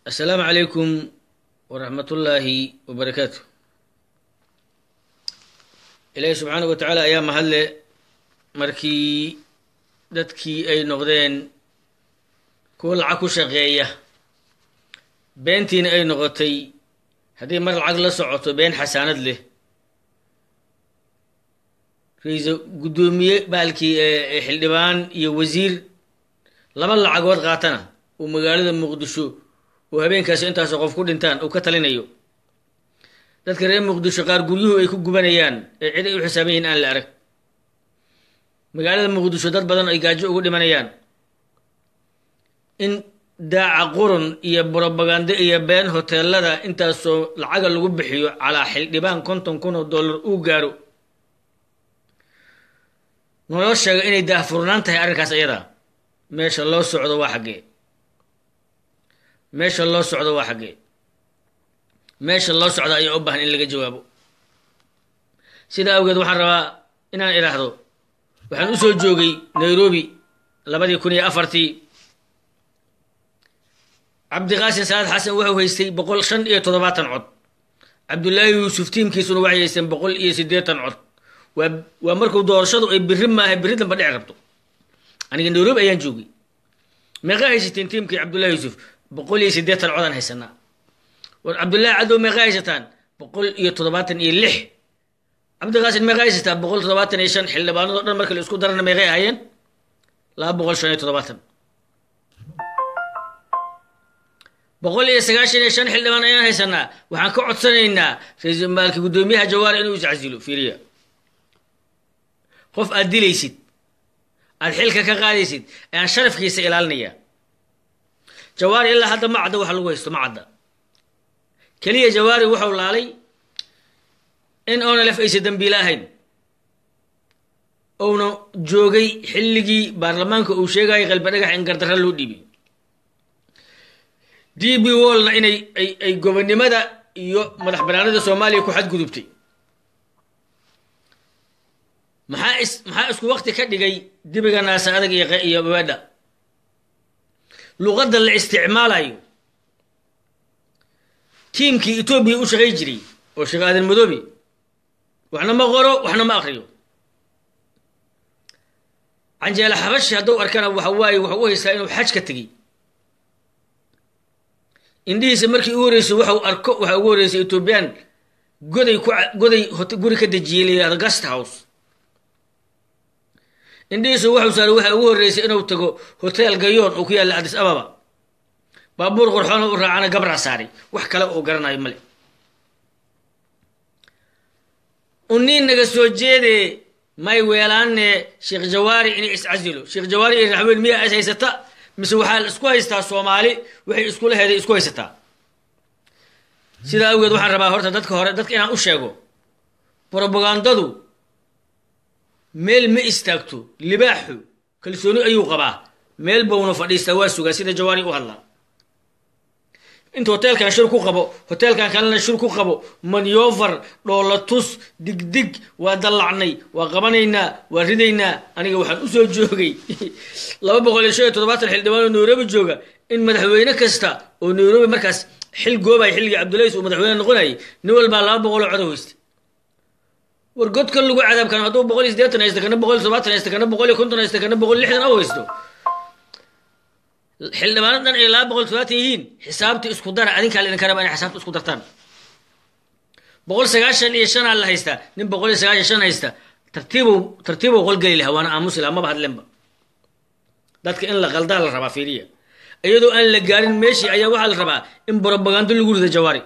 السلام عليكم ورحمة الله وبركاته. إلهي سبحانه وتعالى أيام هلا مركي dadkii ay noqdeen kuwa lacag ku shaqeeya beentiina ay noqotay haddii mar lacag la socoto been xasaanad leh ra'iisul gudoomiye baalkii xildhibaan iyo wasiir laba lacagood qaatana oo magaalada muqdisho oo habeenkaas intaas qof ku dhintaan oo ka talinayo dadka reer muqdisho qaar guryuhu ay ku gubanayaan ee cid ay u xisaabayeen aan la arag magaalada muqdisho dad badan ay gaajo ugu dhimanayaan in daaca qurun iyo propaganda iyo been hoteelada intaasoo lacaga lagu bixiyo calaa xildhibaan 50,000 dollar uu gaaro noo sheega inay daahfurnaan tahay arrinkaas ayada meesha loo socdo waa xaggee meesha loo socdo waa xaggee meesha loo socdo ayaa u baahan in laga jawaabo sidaa awgeed waxaan rabaa inaan idhaahdo waxaan u soo joogay Nairobi 2004 cabdiqaasin saad xasan wuxuu haystay 175 cod cabdullaahi yuusuf tiimkiisuna waxay haysteen 180 cod waa markuu doorashadu ay birri maaha birri damba dhici rabto aniga Nairobi ayaan joogay meeqa haysateen tiimkii cabdullaahi yuusuf 180 codaan haysanaa war cabdullaahi cadow meeqa haysataan 176 cabdiqaasin meeqa haysataa 175 xildhibaanadoo dhan marka la isku darana meeqay ahaayeen 275 195 xildhibaan ayaan haysanaa waxaan ka codsanaynaa ra'iisul maalka gudoomiyaha jawaar inuu iscasilo fiiriya qof aad dilaysid aad xilka ka qaadaysid ayaan sharafkiisa ilaalinaya jawaar ilaa hadda ma cadda waxa lagu haysto ma cadda kaliya jawaari wuxuu laalay in ONLF aysan dambiile ahayn oona joogay xilligii baarlamaanka uu sheegayay qalbi dhagax in gardarro loo dhiibay DB Wallna inay ay gobonimada iyo madax banaanida Soomaaliya ku xadgudubtay maxaa isku waqti ka dhigay dibiga naasa adag iyo baada luqadda la isticmaalayo tiimkii Itoobiya u shaqay jiray oo shaqaadan madoobi waxna ma qoro waxna ma akhriyo canjeela xabashi hadduu arkana waxa waaye waxa uu haystaa inuu xaj ka tagay indhihiisa markii uu horeysay waxa uu arko waxa uu horeysay Ethiopian goday guri ka dajiyay leeyahay guest house indhihiisa waxa uu saaray waxa uu horeysay inuu tago hotel gayoon oo ku yaala Addis Ababa baabuur qurxoon oo raacana gabra saari wax kale oo garanayo male ونين نجسوا جيدي ما يويلان شيخ جواري إني إسعزلوا شيخ جواري إني رحمين 100 أسيستا مسوي حال إسكويستا الصومالي وحي إسكوله هذه إسكويستا سيدا أوجد وحن رباه هرتا دتك أنا أشجعه بروباغاندادو ميل ما استاكتو لباحو كل سنة أيو قباه ميل بونو فديس تواسو سيدا جواري وهلا انت هوتيل كان شركو قبو هوتيل كان شركو قبو مانيوفر دولاتوس دق ودلعني وقبنينا وردينا انيغا waxaan u soo joogay 257 xildhibaan Nairobi jooga in madaxweyne kasta oo Nairobi markaas xil goobay xilliga Cabdullaahi oo madaxweyne noqonay nin walba 200 cod hoostay war godka lagu cadaab kan haduu 180 haysto kana 170 haysto kana 150 haysto kana 160 haysto xildhibaanadan ay 230 yihiin xisaabti isku dar adinka la idin karaba in xisaabta isku dartaan 195 la haysta nin 195 haysta tartiibo qol gali lahaa waana aamus ilaa ma bahadlenba dadka in la qaldaa la rabaa fiiriya iyadoo aan la gaarin meeshii ayaa waxa la rabaa in propaganda lagu rido jawaari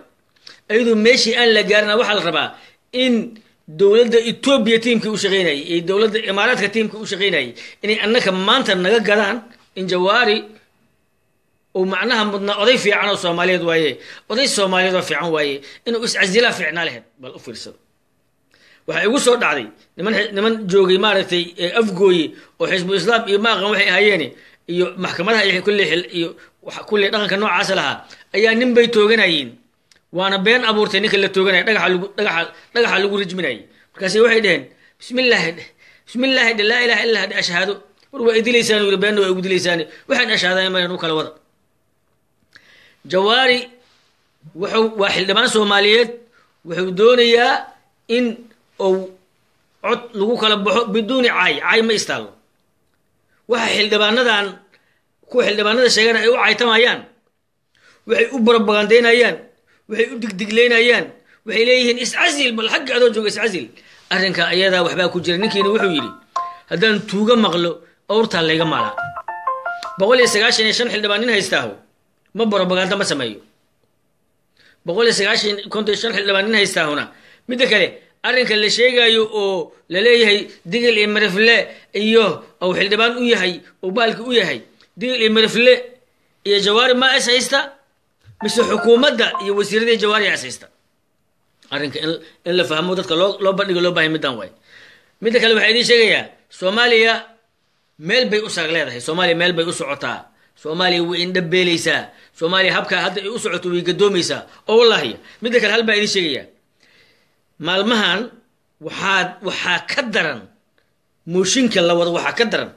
iyadoo meeshii aan la gaarin waxa la rabaa in dawladda Itoobiya tiimkii u shaqeynayay ee dawladda Imaaraadka tiimkii u shaqeynayay inay annaka maanta naga gadaan in jawaari ومعناها مدنا قضي في عنا الصوماليات وايه قضي الصوماليات في عنا وايه إنه إسعزلها في عنا لهن بل أفرسه وحيقول صوت عادي لمن جوجي مارتي أفجوي وحزب الإسلام يماغ وحي هايني محكمتها يحكي كل دقن كنوع عسلها أيام نبي توجناين وأنا بين أبورتني كل توجناين دقح على جورج مناي كاسي واحدين بسم الله لا إله إلا هذا أشهد وإذا لساني وربنا وإذا لساني وحن أشهد ما ينوك الوضع jawaari wuxuu waa xildhibaan soomaaliyeed wuxuu doonayaa in uu cod lagu kala baxo biduuni caay ma istaallo waxa xildhibaanadan kuwa xildhibaanada sheegana ay u caytamayaan waxay u barabagandaynayaan waxay u digdigleynayaan waxay leeyihiin iscasil bal xagga adoo jooga iscasil arrinka ayadaa waxbaa ku jira ninkiina wuxuu yidhi haddaan tuuga maqlo awrtaa layga maalaa 195 xildhibaan nin haystaaho ma barabaganda ma sameeyo 195 xildhibaan nin haystaahuna midda kale arrinka la sheegayo oo la leeyahay digil iyo marifle iyo oo xildhibaan u yahay oo baalki u yahay digil iyo marifle iyo jawaari ma is haysta mise xukuumadda iyo wasiiradii jawaari is haysta arrinka in la fahmo dadka loo bandhigo loo baahay middan waay midda kale waxaa idiin sheegayaa soomaaliya meel bay u saag leedahay soomaaliya meel bay u socotaa soomaaliya way indhabeelaysaa soomaaliya habkaa hadda ay u socoto way gadoomaysaa oo wallaahi midda kale hal baa idiin sheegayaa maalmahan waxaa ka daran mooshinka la wado waxaa ka daran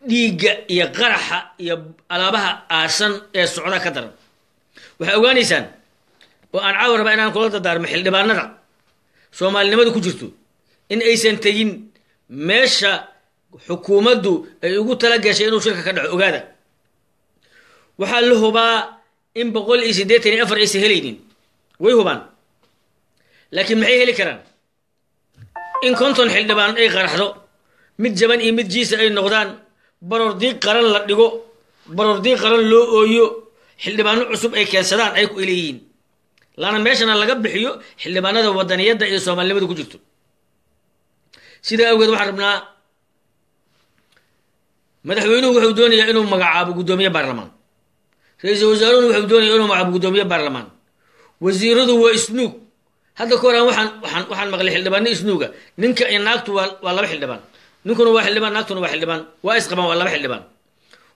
dhiigga iyo qaraxa iyo alaabaha aasan ee socda ka daran waxaa ogaanaysaan oo aan caawa rabaa inaan kula dardaarmo xildhibaanada soomaalinimada ku jirto in aysan tegin meesha xukuumaddu ay ugu tala gashay inuu shirka ka dhaco ogaada waxaa la hubaa in 184 aysan helaynin way hubaan laakiin maxay heli karaan in 50 xildhibaan ay qaraxdo mid jaban iyo mid jiisa ay noqdaan baroordiiq qaran la dhigo baroordiiq qaran loo ooyo xildhibaano cusub ay keensadaan ay ku leeyihiin laana meeshana laga bixiyo xildhibaanada wadaniyadda iyo soomaalinimada ku jirto sidaa awgeed waxaan rabnaa madaxweynuhu wuxuu doonayaa inuu magacaabo guddoomiye baarlamaan ra-iisul wasaaruhuna wuxuu doonayaa inuu magacaabo guddoomiye baarlamaan wasiiradu waa isnuug hadda ka horaan waxaan maqlay xildhibaano isnuuga ninka iyo naagtu waa laba xildhibaan ninkuna waa xildhibaan naagtuna waa xildhibaan waa isqabaan waa laba xildhibaan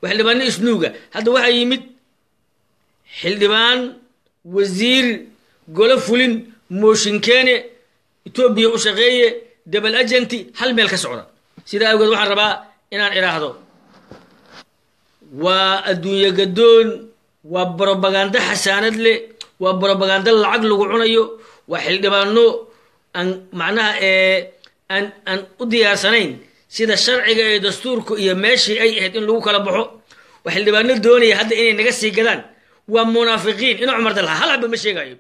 waa xildhibaano isnuuga hadda waxaa yimid xildhibaan wasiir golo fulin mooshinkeene etoobiya u shaqeeye dabal agenti hal meel ka socda sidaa awgeed waxaan rabaa inaan idhaahdo waa adduunye gadoon waa barobaganda xasaanad leh waa barobaganda lacag lagu cunayo waa xildhibaano aan macnaha aan u diyaarsanayn sida sharciga ee dastuurka iyo meeshii ay ahayd in lagu kala baxo waa xildhibaano doonaya hadda inay naga sii gadaan waa munaafiqiin ina cumar dalha hal haba ma sheegayo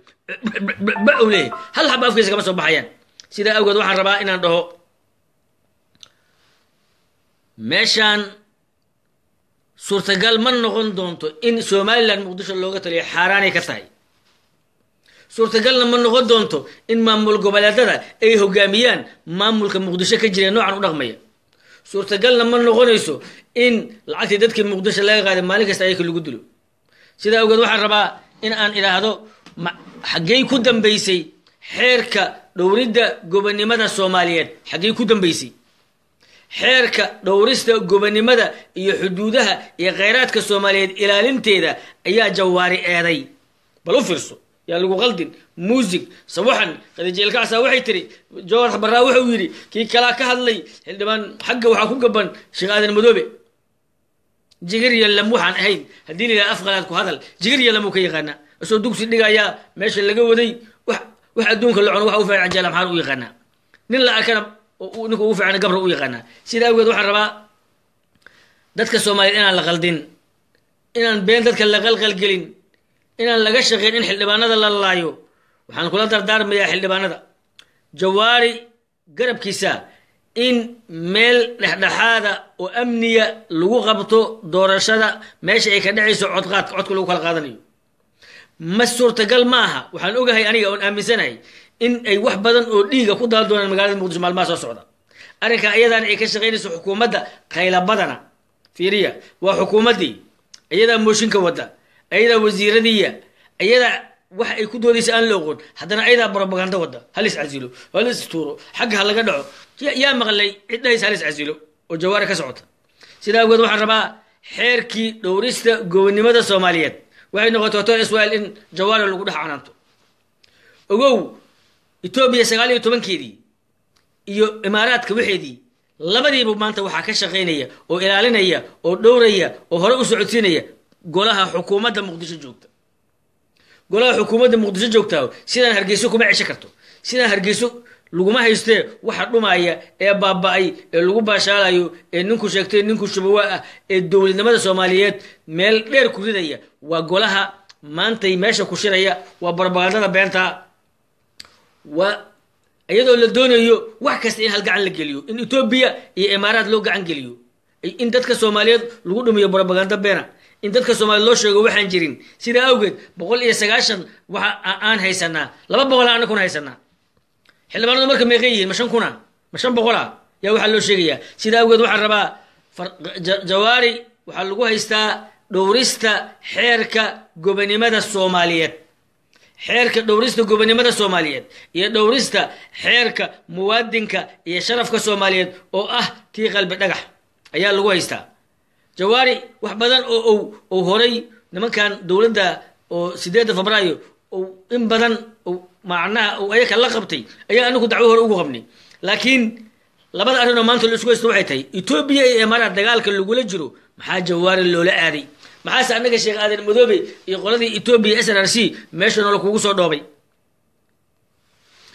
ba u leeyahay hal haba afkiisa kama soo baxayaan sidaa awgeed waxaan rabaa inaan dhaho meeshaan suurtagal ma noqon doonto in somalilan muqdisho looga taliyo xaaraanay ka tahay suurtagalna ma noqon doonto in maamul goboleedada ay hogaamiyaan maamulka muqdisho ka jira noocan u dhaqmaya suurtagalna ma noqonayso in lacagtii dadkii muqdisho laga qaaday maalin kasta ayaka lagu dilo sidaa awgeed waxaan rabaa in aan idhaahdo xaggey ku dambaysay xeerka dhowridda gobonimada soomaaliyeed xaggey ku dambaysay xeerka dhowrista gobonimada iyo xuduudaha iyo kheyraadka soomaaliyeed ilaalinteeda ayaa jawaari eeday bal u fiirso yaa lagu qaldin muusig sawaxan qadijeelkacsaa waxay tiri jawar barraa wuxuu yidhi kii kalaa ka hadlay xildhibaan xagga waxaa ku gaban sheekh aadan madoobe jigir yalam waxaan ahayn haddii la yidhaha afqalaad ku hadal jigir yalam uu ka yaqaanaa isoo dugsi dhigayaa meesha laga waday wax adduunka la cuno waxa u fiican jaala maxaan u yaqaanaa nin la arkana ninka ugu fiican gabra u yaqaanaa sidaa awgeed waxaan rabaa dadka soomaaliyeed inaan la qaldin inaan been dadka la qalqalgelin inaan laga shaqeyn in xildhibaanada la laayo waxaan kula dardaarmayaa xildhibaanada jawaari garabkiisa in meel dhexdhexaada oo amniya lagu qabto doorashada meesha ay ka dhacayso codka lagu kala qaadanayo ma suurtagal maaha waxaan ogahay aniga oon aaminsanahay in ay wax badan oo dhiiga ku daal doonaan magaalada muqdisho maalmaha soo socda arrinka ayadaan ay ka shaqaynayso xukuumadda khayla badana fiiriya waa xukuumaddii iyadaa mooshinka wadda ayadaa wasiiradiiya ayadaa wax ay ku doodaysa aan la oqon haddana ayadaa barobaganda wadda hal is casilo hal is tuuro xagga ha laga dhaco yaa maqlay cid dhahaysa hal is casilo oo jawaari ka socota sidaa awgeed waxaan rabaa xeerkii dhowrista gobonimada soomaaliyeed waxay noqotay hotel israel in jawaari lagu dhex canaanto ogow etoobiya 19keedii iyo imaaraadka waxeedii labadiiba maanta waxaa ka shaqaynaya oo ilaalinaya oo dhowraya oo hore u socodsiinaya golaha xukuumadda muqdisho joogta golaha xukuumadda muqdisho joogtaa sidaan hargeyso kuma cesho karto sidaan hargeyso laguma haystee waxa dhumaya ee baaba'ay ee lagu baashaalayo ee ninku sheegtay ninku shubawa ah ee dowladnimada Soomaaliyeed meel dheer ku ridaya waa golaha maantay meesha ku shiraya waa barbaqadada beenta waa iyadoo la doonayo wax kasta in hal gacan la geliyo in Ethiopia iyo Imaaraad loo gacan geliyo in dadka Soomaaliyeed lagu dhumiyo barbaqada beena in dadka Soomaaliyeed loo sheego waxaan jirin sida awgeed 190 waxa aan haysanaa 200 aan ku haysanaa xildhibaanadu marka meeqay yihiin ma 5 kuna ma 500 yaa waxa loo sheegayaa sida awgeed waxa rabaa Jawaari waxa lagu haystaa dhowrista xeerka gobonimada Soomaaliyeed xeerka dhowrista gobonimada Soomaaliyeed iyo dhowrista xeerka muwaadinka iyo sharafka Soomaaliyeed oo ah tii qalbi dhagax ayaa lagu haystaa Jawaari wax badan oo horay nimankan dawladda oo 8 Febraayo oo in badan macnaha oo ayaka la qabtay ayaa anagu dacwo hore ugu qabnay laakiin labada arrin oo maanta la isku haysto waxay tahay Ethiopia iyo Imaaraad dagaalka lagu la jiro maxaa Jawaari loola aaday maxaa anaga Sheekh Aadan Madoobe iyo qoladii Ethiopia SRC meeshan oo kugu soo dhoobay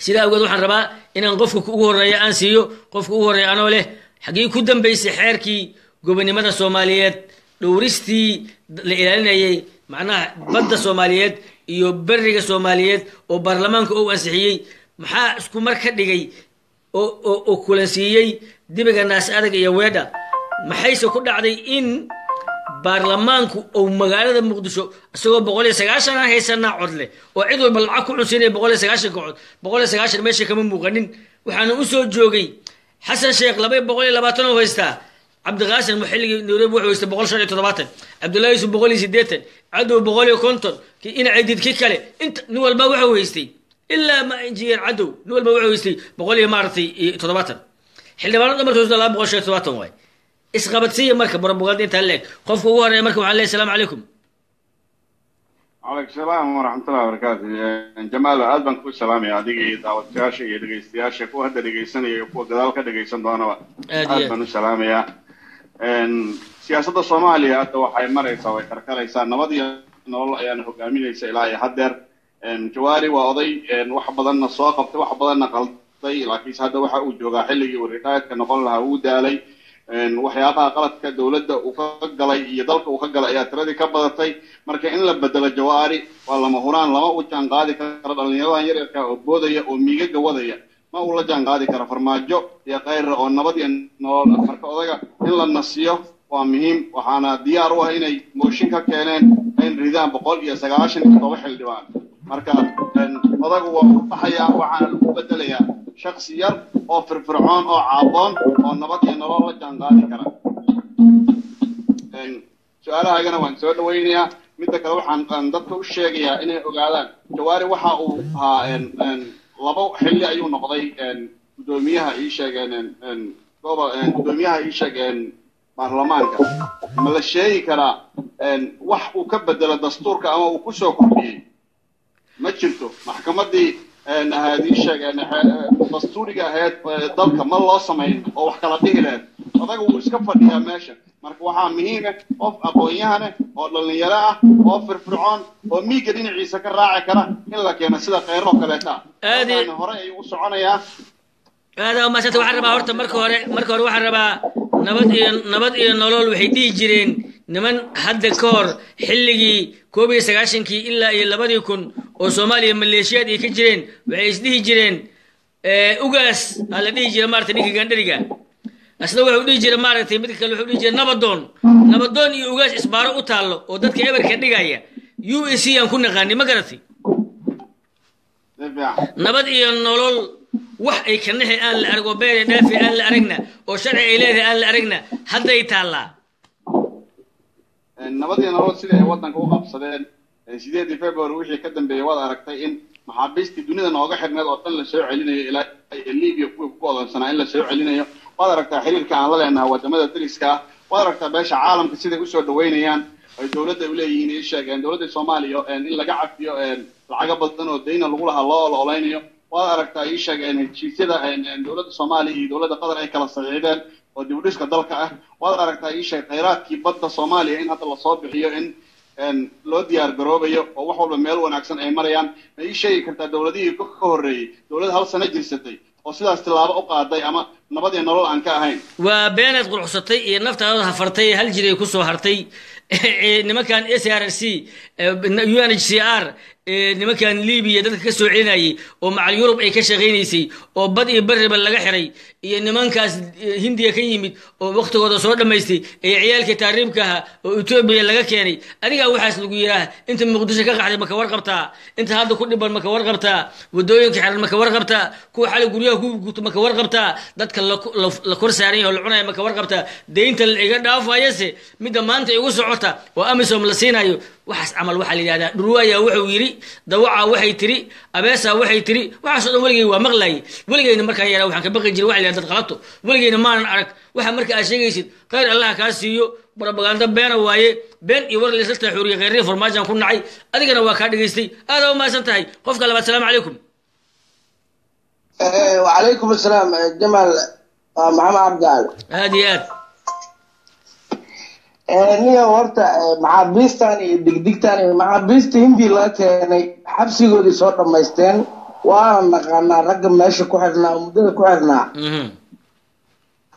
sida awgeed waxaan rabaa inaan qofka ugu horeeyo aan siiyo qofka ugu horeeyo anoo leh xagii ku dambeysay xeerkii gobonimada Soomaaliyeed dhowristii la ilaalinayay macnaha badda Soomaaliyeed iyo bariga Soomaaliyeed oo baarlamaanka uu ansixiyay maxaa isku mar ka dhigay oo kulansiiyay dibiga naas adag iyo weedha maxayse ku dhacday in baarlamaanku oo magaalada Muqdisho isagoo 190 haysanaa cod leh oo cid walba lacag ku cunsinay 190 cod 190 meesha kama muuqanin waxaana u soo joogay Xasan Sheekh 220 oo haysta Abdiqaasim Muxiligi Nairobi wuxuu haystay 170 Abdullaahi Yusuf 180 Cadow 150 ki in ciidid ki kale inta nin walba wuxuu haystay ilaa ma injineer Cadow nin walba wuxuu haystay 170 xildhibaanada markuu 270 way isqabadsiye marka barbaqad inta leeg qofka ugu horeeya marka waxaan leeyahay assalaamu calaykum عليك السلام ورحمة الله وبركاته جمال أدبن كل سلام يا دقي دعوة شاشة يا دقي استياشة كو هذا دقي سنة كو جدال كده دقي سنة أنا أدبن السلام يا سياسة الصومالية تو حي مرة يسوي كركلا يسان نبضي نقول يعني حكامين يسأل يحضر جواري وقضي وحبضنا السواق وحبضنا قلطي لكن هذا وحى وجوجا حلي والركاية كنقول لها ودالي waxyaabaha qaladka dawladda uu ka galay iyo dalka uu ka galay ayaa tiradii ka badatay marka in la bedelo Jawaari waa lama huraan lama u jaan qaadi karo dhalinyarada yaryarka oo boodaya oo miiga wadaya ma uu la jaan qaadi karo farmaajo iyo qayr oo nabad iyo nolol marka odaga in la nasiyo waa muhiim waxaana diyaar u ah inay mooshin ka keeneen in ridaan 197 xildhibaan marka odagu waa u baxayaa waxaana lagu bedelayaa shakhsi yar oo firfircoon oo caaboon oo nabad iyo nolol la jaan qaadi kara su'aalahaagana waan soo dhaweynayaa midda kale waxaan dadka u sheegayaa inay ogaadaan Jawaari waxa uu ahaa labo xilli ayuu noqday gudoomiyaha ii sheegeen baarlamaanka ma la sheegi karaa wax uu ka bedelo dastuurka ama uu ku soo kordhiyay ma jirto maxkamadii هذه الشيء دستوري هاد dalka ma loo sameyn oo wax kala dhigi lahayd odagu uu iska fadhiyaa meesha marka waxa muhiim ah qof aqoon-yahan oo dhalinyaro ah oo firfircoon oo miiga dhinaciisa ka raaci kara in la keeno sida qeyro kaleeta aadi hore ay u soconayaa aada ma santa waxa rabaa horta marka hore waxa rabaa nabad iyo nolol waxay dhigi jireen niman hadda ka hor xilligii 1990kii ilaa iyo 2000 oo Soomaaliya maleeshiyad ay ka jireen waxay isdhihi jireen ugaas ala dhihi jiray maartay ninka gandariga asna wuxuu dhihi jiray maartay mid kale wuxuu dhihi jiray nabadoon iyo ugaas isbaaro u taalo oo dadka eberka dhigaya UAC aan ku naqaan ma garatay nabad iyo nolol wax ay ka nahay aan la argo beer dhaafi aan la aragna oo sharci ay leedahay aan la aragna haday taala nabad iyo nolol sida ay wadanka u qabsadeen 8 February wixii ka dambeeyay wada aragtay in maxaabiistii dunida nooga xirneed oo tan la soo celinayo ilaa Liibiya ku odansanaa in la soo celinayo wada aragtaa xiriirka aan la leenahay wadamada dariska wada aragtaa beesha caalamka sida u soo dhaweynayaan ay dawladda u leeyihiin ay sheegeen dawladda Soomaaliya in laga cafiyo lacag badan oo deyna lagu lahaa loo ololeynayo wada aragtaa ay sheegeen heshiisyada dawladda Soomaaliya iyo dawladda Qatar ay kala saxiixdeen oo dib u dhiska dalka ah wada aragtaa ay sheegay kheyraadkii badda Soomaaliya in hadda la soo bixiyo in loo diyaar garoobayo oo wax walba meel wanaagsan ay marayaan ma ii sheegi kartaa dowladihii ka horreeyey dowlad hal sano jirsatay oo sidaas tilaabo u qaaday ama nabad iyo nolol aan ka ahayn waa beenaad qurxsatay iyo naftaada hafartay hal jiray ku soo hartay nimankan SRC UNHCR nimankan Libiya dadka ka soo celinayay oo macal Yurub ay ka shaqeynaysay oo bad iyo bariba laga xiray iyo nimankaas Hindiya ka yimid oo waqtigooda soo dhameystay ee ciyaalka taariibka ah oo Ethiopia laga keenay adiga waxaas lagu yiraahdo inta Muqdisho ka qaxday maka warqabtaa inta hadda ku dhiban maka warqabtaa wadooyinka xiran maka warqabtaa kuwa xal guryaha ku guto maka warqabtaa dadka la kor saaran yahay lacunay maka warqabtaa deynta la iga dhaafayase midda maanta igu socota oo amisom la siinayo waxaas amal waxa la yiraahdaa dhurwaaya wuxuu yiri dawaca waxay tiri abeesa waxay tiri waxaas oo waligay waa maqlay waligayna markaan yaraa waxaan ka baqi jiray waxa la yiraahdaa qalato waligayna maanan arag waxa marka aad sheegaysid khayr Allah ka siiyo propaganda been waaye been iyo war leesalta xuriye khayr farmaajan ku nacay adigana waa ka dhageystay aad oo maasan tahay qofka labaad salaam calaykum wa calaykum asalaam Jamal Maxamed Abdal aadiyaad niyo horta maxaabiistan iyo digdigtan maxaabiista Hindi la keenay xabsigoodii soo dhameysteen waana naqaanaa ragga meesha ku xirnaa muddada ku xirnaa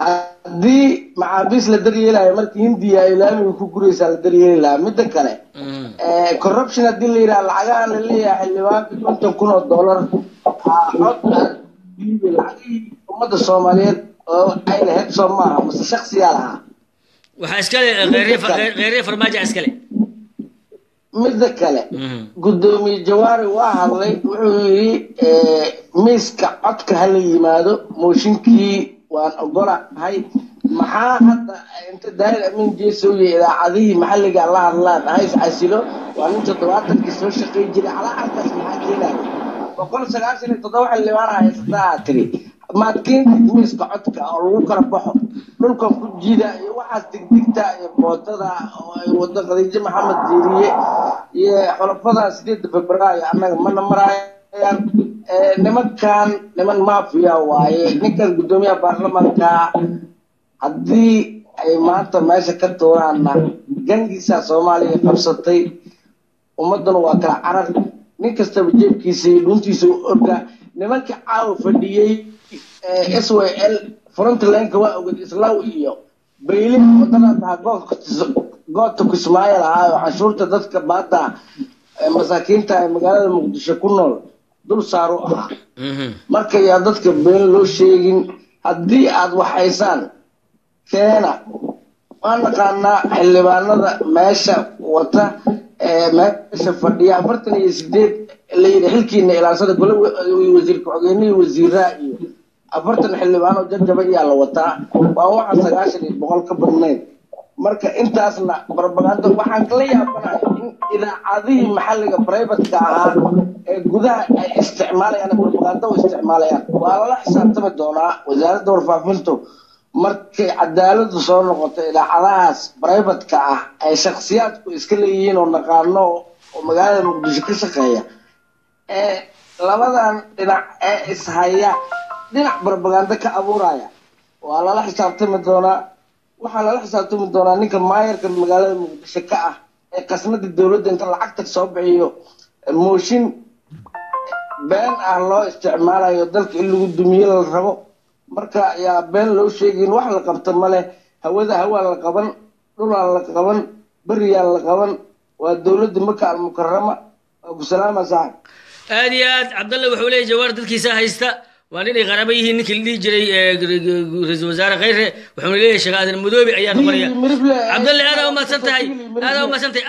haddii maxaabiis la daryeelayo markii Hindiya ilaamiga ku guraysaa la daryeeli lahaa midda kale corruption haddii la yidhaha lacagaha la leeyahay xildhibaanka $50,000 lacagihii ummadda Soomaaliyeed oo ay lahayd soo maaha mase shakhsiyaa lahaa waxa iskale غير farmaajo iskale midda kale gudoomiye Jawaari waa hadlay wuxuu yiri miiska codka hal yimaado mooshinkii waan ogolahay maxaa hadda inta daayir amin jeesooyay idaacadii maxalliga la hadlaan hays casilo waa inta 70 soo shaqeey jiray ala halkaas maxaa keenay 197 xildhibaan haysta tiri maadkiin miiska codka oo lagu kala baxo dhulkan ku jiida iyo waxaas digdigta iyo boodada oo ay wada Khadiija Maxamed Diiriye iyo xulafada 8 Febraayo annaga mana marayaan niman mafia waaye ninkan gudoomiyaha baarlamaanka haddii ay maanta meesha ka tuuraana gangiisa Soomaaliya qabsatay ummadana waa kala carar nin kastaba jeebkiisa iyo dhuntiisa orga nimanka caaw fadhiyay SYL frontline waa ogad islaaw iyo beylin wadada goobta ku Soomaaliya ah cashuurta dadka baada masaakiinta ee magaalada Muqdisho ku nool dul saaro ah marka yaa dadka been loo sheegin haddii aad waxaysaan keena waan naqaanaa xildhibaanada meesha wata meesha fadhiya 48 la yiri xilkiina ilaansada gole wasiirka xogeenii wasiirada iyo 40 xildhibaan oo jajaba ayaa la wataa waa waxa 90% ka badnayn marka intaasna propaganda waxaan kala yaabanahay in idaacadihii maxalliga private-ka ahaa ee gudaha ay isticmaalayaan propaganda oo isticmaalayaan waa la xisaabtami doonaa wasaaradda warfaafintu markay cadaaladu soo noqoto idaacadahaas private-ka ah ay shakhsiyaadku iska leeyihiin oo naqaano oo magaalada Muqdisho ka shaqeeya labadan dhinac ee ishaya dhinac propaganda ka abuuraya waa la xisaabtami doonaa waxaa la xisaabtami doonaa ninka maayarka magaalada Muqdisho ka ah ee qasnada dawladda inta lacagta soo bixiyo mooshin been ah loo isticmaalayo dalka in lagu dumiyo la rabo marka yaa been loo sheegin wax la qabto male hawada la qaban dhulal la qaban bariyaal la qaban waa dawladda Makka al-Mukarrama ku salaama saaxib aad iyo aad Cabdulla wuxuu leeyahay Jawaar dadkiisa haysta waa inay qaraba yihiin ninkii la jiray ra'iisul wasaare Khayre wuxuu leeyahay shaqadan mudoobi ayaa noqonaya Cabdulla aad u maasantahay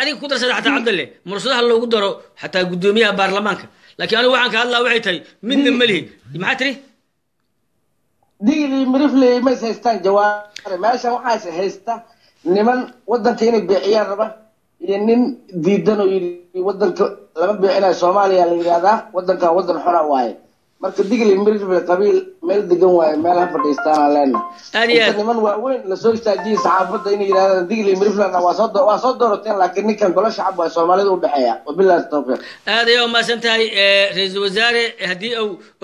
adiga ku darsada xataa Cabdulla mursadaha loogu daro xataa gudoomiyaha baarlamaanka laakiin anigu waxaan ka hadlaa waxay tahay midna malihi maxaa tiri digli mirifle ma haystaan Jawaar meesha waxa haysta niman wadanka inay bixiyaan raba iyo nin diidan oo yiri wadanka lama bixinayo Soomaaliya la yiraahdaa wadanka wadan xora waaye marka digli mirifle qabiil meel degan waaye meel ha fadhiistaan leena niman waaweyn la soo istaajiyay saxaafadda inay yiraahdaan digli mirifle waa soo doorateen laakiin ninkan golo shacab waa Soomaalida u dhaxeeya wabillahi tawfiiq aad iyo ma santahay ra'iisul wasaare hadii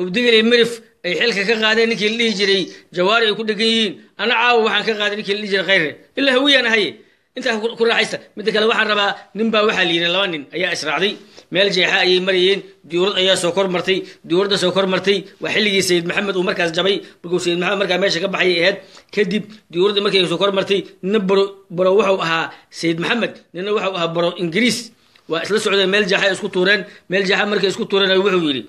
uu digli mirif ay xilka ka qaadeen ninkii la jiray Jawaari ay ku dhagan yihiin ana caaw waxaan ka qaaday ninkii la jiray Khayre illa hawiyana haye inta ku raaxaysta mid kale waxaan rabaa nin baa waxa la yiri laba nin ayaa israacday meel jeexa ayay marayeen diyuurad ayaa soo kor martay diyuuradda soo kor martay waa xilligii sayid maxamed uu markaas jabay markuu sayid maxamed markaa meesha ka baxay ahayd kadib diyuuradda markay soo kor martay nin baro wuxuu ahaa sayid maxamed nina wuxuu ahaa baro ingiriis waa isla socdeen meel jeexa isku tuureen meel jeexa markay isku tuureen wuxuu yiri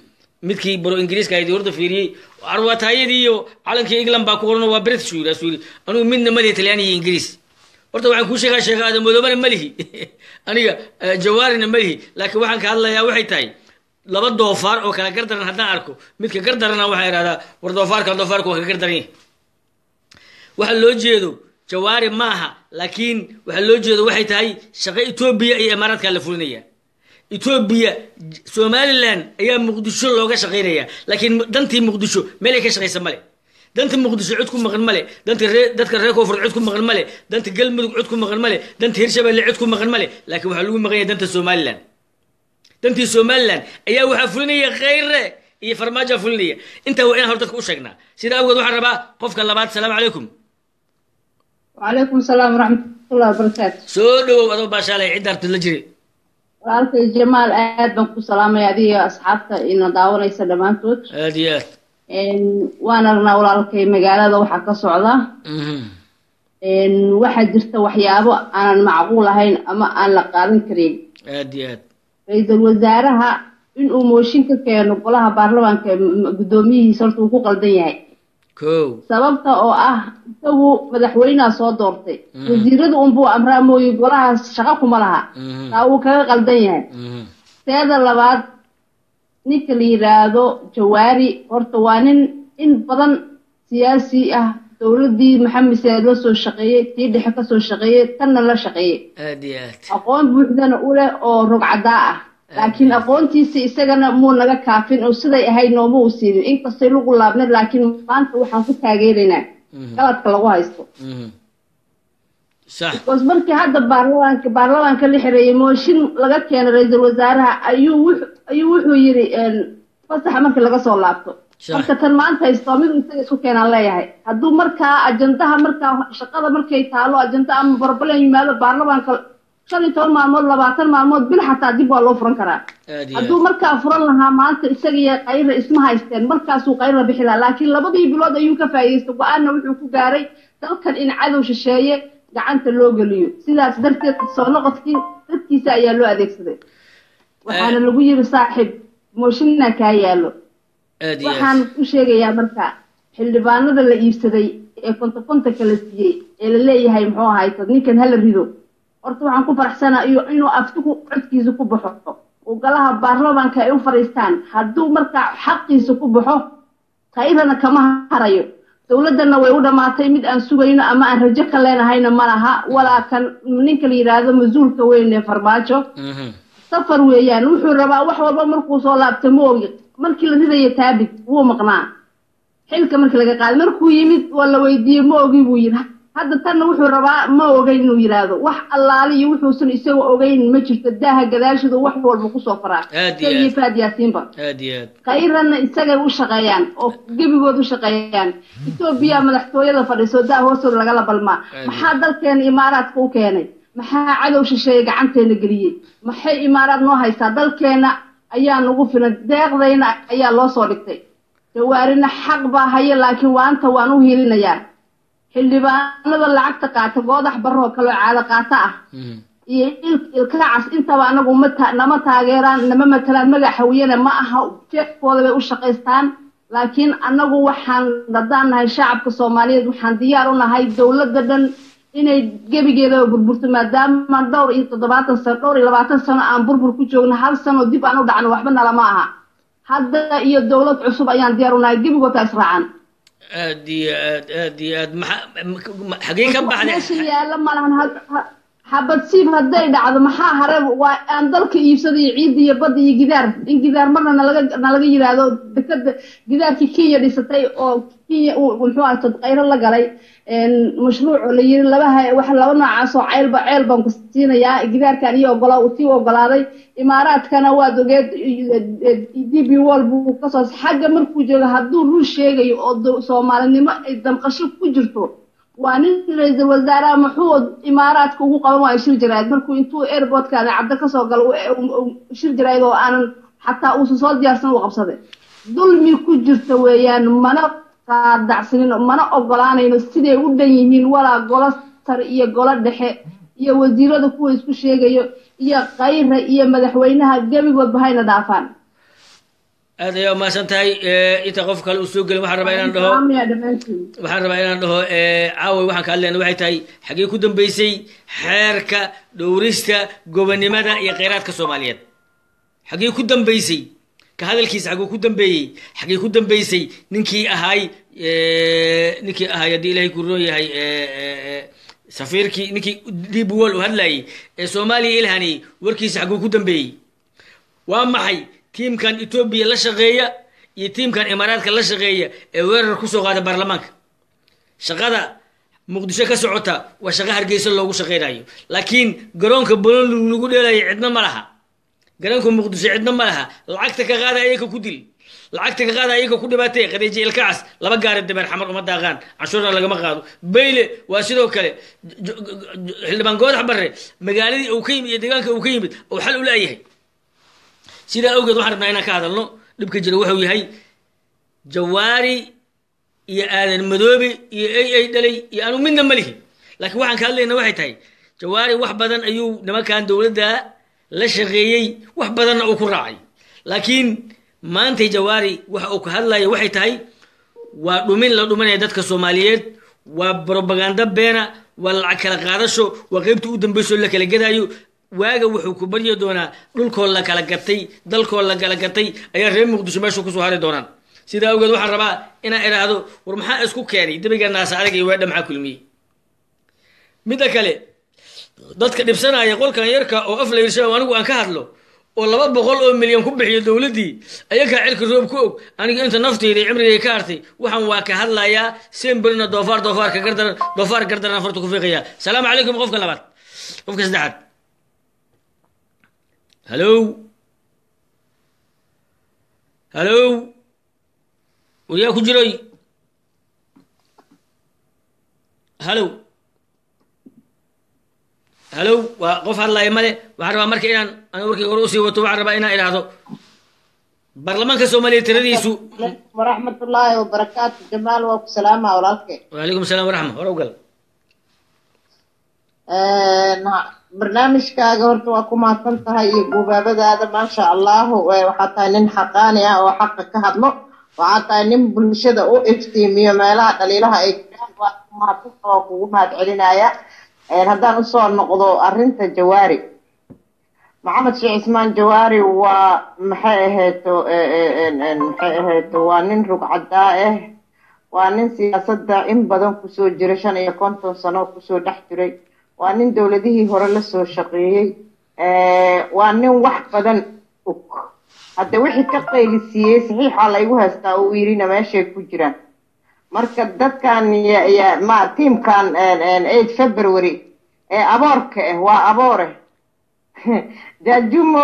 midkii baro ingiriiska ay diyuuradda fiiriyay arwaataayadii iyo calankii England baa ku qoran waa British yiri anigu midna ma Talyaani iyo Ingiriis horta waxaan ku sheegaa aadam madoobana malihi aniga jawaarina malihi laakiin waxaan ka hadlayaa waxay tahay laba doofaar oo kala gardaran haddaan arko midka gardarana waxaa yidhahdaa war doofaarka waa ka gardaran yahay waxa loo jeedo jawaari maaha laakiin waxa loo jeedo waxay tahay shaqo Itoobiya iyo Imaaraadka la fulinaya Itoobiya Somaliland ayaa Muqdisho looga shaqeynaya laakiin dantii Muqdisho meel ay ka shaqeysan male danta Muqdisho cid ku maqan male dadka reer koonfur cid ku maqan male danta galmudug cid ku maqan male danta hirshabeelle cid ku maqan male laakiin waxa lagu maqan yahay danta Somaliland dantii Somaliland ayaa waxa fulinaya khayre iyo farmaajo fulinaya inta waa in hor dadka u sheegnaa sida awgeed waxaan rabaa qofka labaad salaamu calaykum وعليكم السلام ورحمة الله وبركاته soo dhawow adoo baashaalay cid dartid la jiray walaalkay Jamaal aad baan ku salaamay adiga asxaabta ina daawanaysa dhamaantood aad iyo aad waan aragnaa walaalkay magaalada waxa ka socda waxa jirta waxyaabo aan macquul ahayn ama aan la qaadan karin aad iyo aad ra'iisul wasaaraha inuu mooshin ka keeno golaha baarlamaanka gudoomiyihiisa horta uu ku qaldan yahay sababta oo ah isagu madaxweynaha soo doortay wasiiradu unbuu amraa mooyay golaha shaqo kuma laha taa uu kaga qaldan yahay teeda labaad ninka la yiraahdo jawaari horta waa nin in badan siyaasi ah dowladii maxamed saad la soo shaqeeyay tii dhexe ka soo shaqeeyay tanna la shaqeeyay aad iyo aad aqoon buuxdana u leh oo rogcadaa ah laakiin aqoontiisa isagana muu naga kaafin oo siday ahayd nooma u siinin inkastay lagu laabnay laakiin maanta waxaan ku taageeraynaa qaladka lagu haysto صح بس markii hadda baarlamaanka la xireeyay mooshin laga keenay ra'iisul wasaaraha ayuu wuxuu yiri fasax markii laga soo laabto marka tan maanta haysto mid isaga isku keenan leeyahay hadduu markaa ajandaha markaa shaqada markay taalo ajanda ama barbalan yimaado baarlamaanka 15 maalmood 20 maalmood bil xataa dib waa loo furan karaa hadduu markaa furan lahaa maanta isaga iyo qayra isma haysteen markaasuu qayra bixi lahaa laakiin labadii bilood ayuu ka faa'iideystay go'aanna wuxuu ku gaaray dalkan in cadow shisheeye gacanta loo geliyo sidaas darteed soo noqodkii dadkiisa ayaa loo adeegsaday waxaana lagu yiri saaxiib mooshinna ka yaalo waxaan u sheegayaa marka xildhibaanada la iibsaday ee konta kala siiyay ee la leeyahay muxuu ahayd ninkan hal rido horta waxaan ku faraxsanahay inuu aftigu codkiisa ku baxo oo golaha baarlamaanka ay u fariistaan hadduu marka xaqiisa ku baxo qayrana kama harayo dawladana way u dhamaatay mid aan sugayno ama aan rajo ka leenahayna malaha walaa kan ninka la yiraahdo masuulka weyn ee farmaajo safar weeyaan wuxuu rabaa wax walba markuu soo laabto moogi markii la ridayo taabid wuu maqnaa xilka markii laga qaaday markuu yimid wala weydiiyay moogi buu yiri hadda tan wuxuu rabaa ma ogeyn inuu yiraahdo wax allaali iyo wuxuusan isagu ogeyn ma jirto daaha gadaashooda wax walba ku soo faraa iyo faadiyaasiinba qayrana isaga u shaqeeyaan oo gabigood u shaqeeyaan Itoobiya madaxtooyada fadhiso daa hoosooda laga la balmaa maxaa dalkeen Imaaraadka u keenay maxaa cadow shisheeye gacanteena geliyay maxay Imaaraad noo haysaa dalkeena ayaa nagu filan deeqdayna ayaa loo soo dhigtay jawaarina xaq baa haya laakiin waanta waan u hiilinayaa xildhibaanada lacagta qaata goodax barro kale caada qaata ah iyo ilkaas intaba anagu nama taageeraan nama matalaan magaxawiyana ma aha jeefkooda bay u shaqeystaan laakiin anagu waxaan dadanahay shacabka Soomaaliyeed waxaan diyaar u nahay dawladda dhan inay gabigeeda burburto maadaama dhowr iyo 20 sano aan burbur ku joogno hal sano dib aan u dhacno waxba nala ma aha hadda iyo dawlad cusub ayaan diyaar u nahay gabigoota israacan aad حقيقة كم بعد يا لما أنا حبت سيب هداي دعض محا هرب وأن ذلك يفسدي عيد يبدي جدار إن جدار مرة نلاقي هذا بكد جدار كي يدستي أو كي والحوار تغير الله قالي المشروع اللي يلبها واحد لو نعصو عيل بنقصتين يا جدار كان يوقلا وتي وقلا إمارات كان وادو جد دي بيوال بقصص حاجة مركوجة هدو روش شيء أو سومالني ما إذا مقشف كجرتو وأنا رئيس الوزراء محمود إمارات كوكو قوام شير جرايد مركو إنتو إيربورت كان عبد كسو قال شير جرايد وأنا حتى أوصل ديارسن وقبصده ظلمي كجرت ويان منا قادع سنين منا أقولاني نستدي ودن يمين ولا قلص تر إيه قلص دحى إيه وزيرة كوي اسمه شيء إيه غير إيه مدحوينها جابي وبهاينا دافان هذا يوم ما سنتهي يتقف كالأسوق اللي وحنا ربعنا عنده عاوي وحنا كالله نوعي تاي حقيقي كودن بيسي حركة دوريستا جوبني ماذا يقيرات كسوماليات حقيقي كودن بيسي كهذا الكيس حقيقي كودن بي حقيقي كودن بيسي نكي أهاي دي لهي كروي هاي سفيركي نكي دي بول وهلاي سومالي إلهاني وركيس حقيقي كودن بي وأما حي تيم كان إثيوبيا لا شقية يتيم كان إمارات كان لا شقية وير كوسو هذا برلمانك شقادة مقدسة كسعوتا وشقاه هرجيس الله وشقيرايو لكن قرونك بلون نقول لا عندنا ملها قرونك مقدسة عندنا ملها العكتك هذا أيك كوديل العكتك هذا أيك كودي باتي قد يجي الكاس لا بقار الدمر حمر وما داغان عشورنا لقى مقادو بيلي واسيدو كله اللي بنقول حبره مقالدي وكيم يدقانك وكيم وحل ولا أيه سيدا أوجد واحد من هنا كهذا لو نبكي جلوه ويهي جواري يا آذن مذوبي يا أي دلي يا أنو من الملكي لكن واحد كان لنا واحد هاي جواري واحد بدن أيو لما كان دولة لا شغيي واحد بدن أو كراعي لكن ما أنت جواري واحد أو كهلا واحد هاي ومن لو من يدك الصوماليات وبروباغندا بينا والعكلا قارشوا وغيبتوا قدام بيسول لك الجدايو waaga wuxuu ku baryo doonaa dhulkood la kala gatay dalkood la kala gatay ayaa reer muqdisho meesha ku soo haray doonaan sida awgeed waxaan rabaa inaan iraahdo war maxaa isku keenay dabiga naas adag iyo weedha maxaa kulmiyay mid kale dadka dhibsanaya qolkan yarka oo af la yirshay anigu aan ka hadlo oo 200 oo milyan ku bixiyo dawladii ayaga cirka roob ku og aniga inta naftayda cimrigay ka hartay waxaan waa ka hadlayaa sembrina doofaar ka gardaran fartu ku fiiqaya salaam calaykum qofka labaad qofka saddexaad هلو ويا كجروي هلو وقف الله يمله وعربا مركي انا وركي روسي وتو عربا انا الى هذا برلمان كسومالي تريسو ورحمه الله وبركاته جمال والسلام عليكم وعليكم السلام ورحمه وروقل barnaamijkaaga horta waa ku mahadsan tahay iyo gubaabadaada maasha allah waxaa tahay nin xaqaani ah oo xaqa ka hadlo waxaa tahay nin bulshada u iftiimiyo meelaha dhaliilaha ay jiraan waa ku mahadsan oo kugu mahad celinaya haddaan usoo noqdo arrinta jawaari maxamed sheekh cismaan jawaari waa maxay ahayd waa nin rugcadaa ah waa nin siyaasadda in badan kusoo jira 55 sano kusoo dhex jiray waa nin dawladihii hore la soo shaqeeyay waa nin wax badan og hadda wixii ka qaylisiiyay saxiixa la igu haystaa oo yirina meeshay ku jiraan marka dadkan ya ma teamkan 8 February aboorka waa aboore jajumo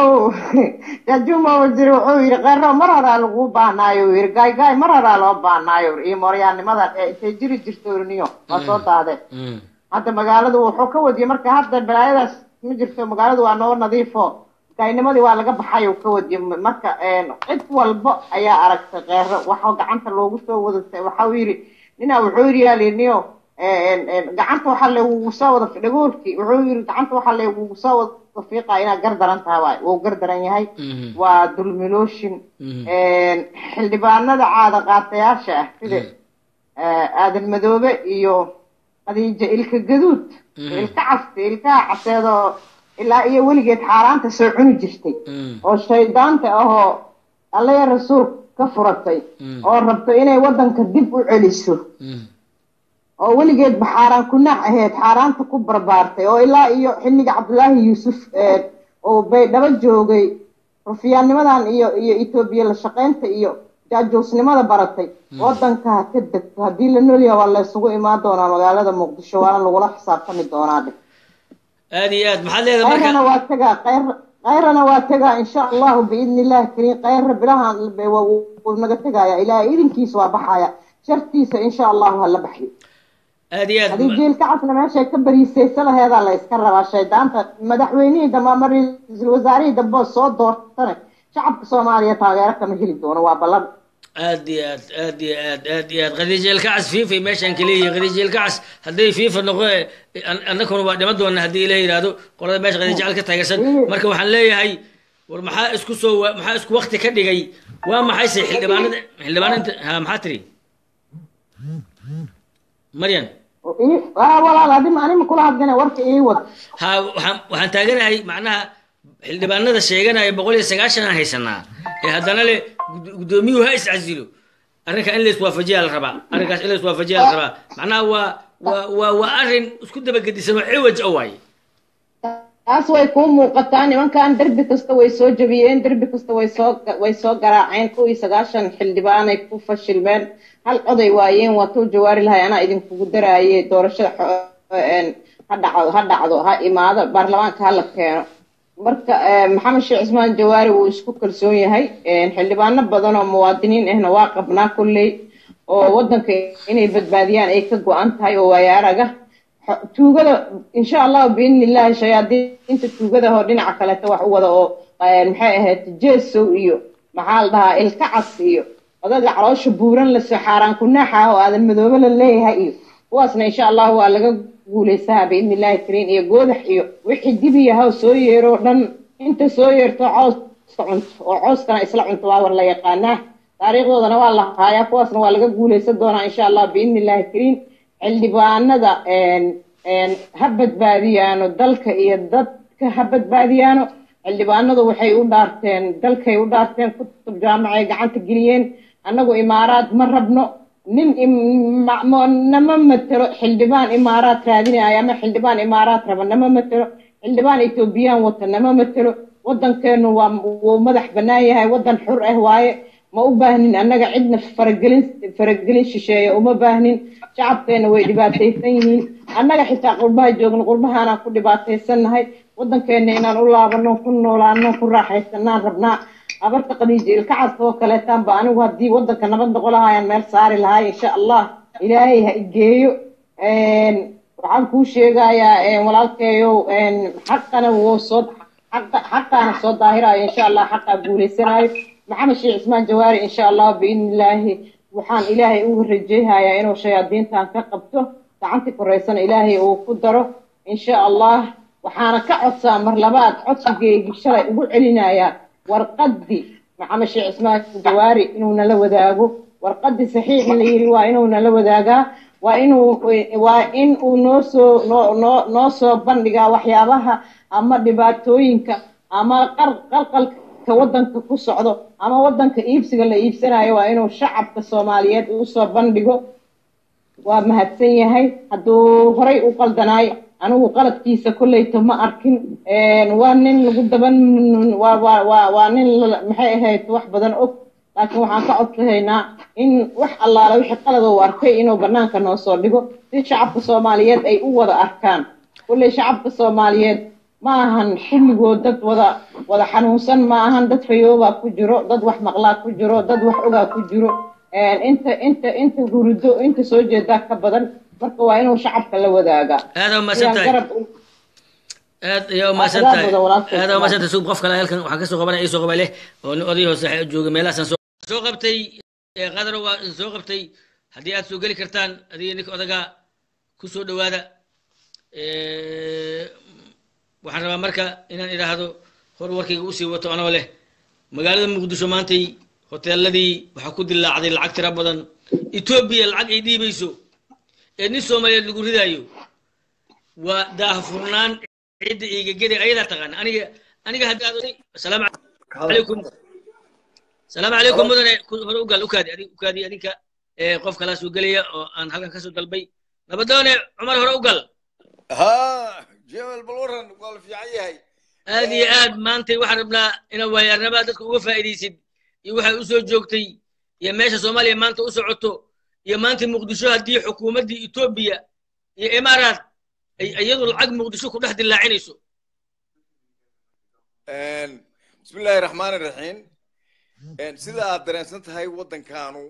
wasiir oo yiri qarro marara lagu baanaayo yiri gaay marara loo baanaayo iyo mooryaanimada ay jiri jirtooniyo waa soo daade hadda magaaladu wuxuu ka wadiyay marka hadda balaayadaas ma jirto magaaladu waa noo nadiifo gaaynimadii waa laga baxay oo ka wadiyay marka cid walba ayaa aragtay qeero waxa gacanta loogu soo waday waxa uu yiri nina wuxuu yiri yaaliniyo gacanta waxa lagu soo wada fidhagoorkii wuxuu yiri gacanta waxa lagu soo wada fiiqa ina gardaran tahay oo gardaran yahay waa dulmilooshin xildhibaanada caada qaatayaasha ah sida aadan madoobe iyo qadiija ilka gaduud ilka caseedo ilaa iyo weligeed xaaraanta soo cuni jirtay oo shaydaanta ahoo alla ya rasuul ka furatay oo rabto inay wadanka dib u celiso oo weligeed baxaaraan ku naac ahayd xaaraanta ku barbaartay oo ilaa iyo xilliga Cabdullaahi Yuusuf oo bay daba joogay rufiyaanimadan iyo Itoobiya la shaqeynta iyo jaajoosnimada baratay wadanka ka degto hadii la noolyahay waa la isugu imaan doonaa magaalada Muqdisho waana lagula xisaabtami doonaa aad maxaa leedahay marka waa taga qayrana waa taga insha Allah biidnillah kariin qayr bilahan naga tagaya ilaa idinkiisa waa baxaya shartiisa insha Allah la baxay هذه خديجة الكعسنا ماشي كبري سلسلة هذا الله يسكرها الشيطان مدحويني دم مري الوزاري دم صوت دور سنة شعب صوماليا تاجرك مهلي دون وابلغ ادي خديجة الكعس في ماشي انكلي خديجة الكعس هدي في النقطة انكم بعد ما دون هدي الى هذا قرر ماشي خديجة الكعس تاجرسن marka waxaan leeyahay war maxaa isku waqti ka dhigay waa maxay si xildhibaanada ha maxaa tiri Marian والله العظيم أنا ما كل هذا ورك إيه ود ها وحن تاجرها معناها xildhibaanada sheeganaya 190 haysanaa hadana le gudoomiyu ha iscazilo arrinka in la iswaafajiyo la rabaa arrinkaas in la iswaafajiyo la rabaa macnaha waa arrin isku daba gedisan oo ciwaj away taas way ku muuqataa nimankan darbi kasta way soo jabiyeen darbi kasta way soo garaaceen 190 xildhibaan ay ku fashilmeen hal oday waayeen wato jawaari lahay ana idin kugu daraayay doorashada ha dhacdo ha imaado baarlamaanka ha la keeno marka maxamed sheekh cismaan jawaari uu isku kalsoon yahay xildhibaano badan oo muwaadiniin ahna waa qabnaa kulley oo wadanka inay badbaadiyaan ay ka go'an tahay oo wayaaraga tuugada insha Allah biidnillah shayaadiinta tuugada oo dhinaca kale wax u wada oo maxay ahayd jeeso iyo maxaa la dhahaa ilka cas iyo odaga caloosha buuran la soo xaaraan ku naaxa oo aadan madoobe la leeyahay iyo kuwaasna insha Allah waa laga guuleysaa biidnillah kariin iyo goodax iyo wixii dibiyaha soo yeero dhan inta soo yeerto coos cunto oo cooskana isla cunto waa war la yaqaanaa taariikhdoodana waa la haayaa kuwaasna waa laga guuleysan doonaa insha Allah biidnillah kariin xildhibaanada ha badbaadiyaano dalka iyo dadka ha badbaadiyaano xildhibaanadu waxay u dhaarteen dalkay u dhaarteen kutub jaamacay gacanta geliyeen annagu imaaraad ma rabno nin nama matalo xildhibaan imaaraad raadinaya ama xildhibaan imaaraad raba nama matalo xildhibaan etoobiyaan wata nama matalo wadankeenu waa madax bannaan yahay wadan xur ah waaye ma u baahnin annaga cidna faragelin shisheeye uma baahnin shacabkeena way dhibaataysan yihiin annaga xitaa qurbaha joogno qurbahaanaan ku dhibaataysannahay wadankeena inaan u laabano ku noolaano ku raaxaysanaan rabnaa abarta khadiija ilkacas oo kaleetaanba anigu haddii wadanka nabad noqo lahaayaan meel saari lahay insha Allah ilaahay ha igeeyo waxaan kuu sheegayaa walaalkeeyo xaqana wuu soo xaqana soo daahirayo insha Allah xaqa guuleysanayo maxamed sheekh cismaan jawaari insha Allah biidnillah waxaan ilaahay ugu rajaynayaa inuu shayaadiintan ka qabto gacanta koreysan ilaahay uu ku daro insha Allah waxaana ka codsaa mar labaad codsigeeygi shalay ugu celinayaa warqadii maxamed sheekh cismaan jawaari inuu nala wadaago warqadii saxiix la yiri waa inuu nala wadaagaa waa in uu noo soo bandhigaa waxyaabaha ama dhibaatooyinka ama qalqalka wadanka ku socdo ama wadanka iibsiga la iibsanayo waa inuu shacabka Soomaaliyeed u soo bandhigo waa mahadsan yahay hadduu horay u qaldanaay anigu qaladkiisa kullayto ma arkin waa nin lagu daban waa nin maxay ahayd wax badan og laakiin waxaan ka codsanaynaa in wax allaala wixii qalad uu arkay inuu banaanka noo soo dhigo si shacabka Soomaaliyeed ay u wada arkaan kullay shacabka Soomaaliyeed ma ahan xilligood dad wada xanuunsan ma ahan dad fayooba ku jiro dad wax maqlaa ku jiro dad wax ogaa ku jiro inta hurdo inta soo jeeda ka badan marka waa inuu shacabka la wadaaga هذا ما سنتي هذا ما سنتي سوق قفك halkan waxa ka soo qabanay ay soo qabalay oo oday hoose jooga meelahaas soo qabtay qadar waa soo qabtay hadii aad soo gali kartaan adii ninka odaga ku soo dhawaada waxaan rabaa marka inaan iraahdo hor warkayga u sii wato anoo leh magaalada muqdisho maantay hoteeladii waxa ku dilaacday lacag tira badan Ethiopia lacag ay dhiibayso ee nin Soomaaliyeed lagu ridaayo waa daahfurnaan cid iiga gadi ayada taqaan aniga hadda assalaamu calaykum mudane hor u gal u kaadi adinka qof kala soo galaya oo aan halkan ka soo dalbay nabadoone Umar hor u gal جمال بالورن قال في عيهاي هذه آد ما أنت واحد ربنا إنه ويا النبات وقف أيديسد يوحى أسوء جوكتي يا ماشى صوماليا ما أنت أسوعته يا ما أنت مقدشو هدي حكومة دي إثيوبيا يا إمارات أيضا العقد مقدشو كل واحد اللي عينيسو بسم الله الرحمن الرحيم سيدا دراسنت هاي ودن كانوا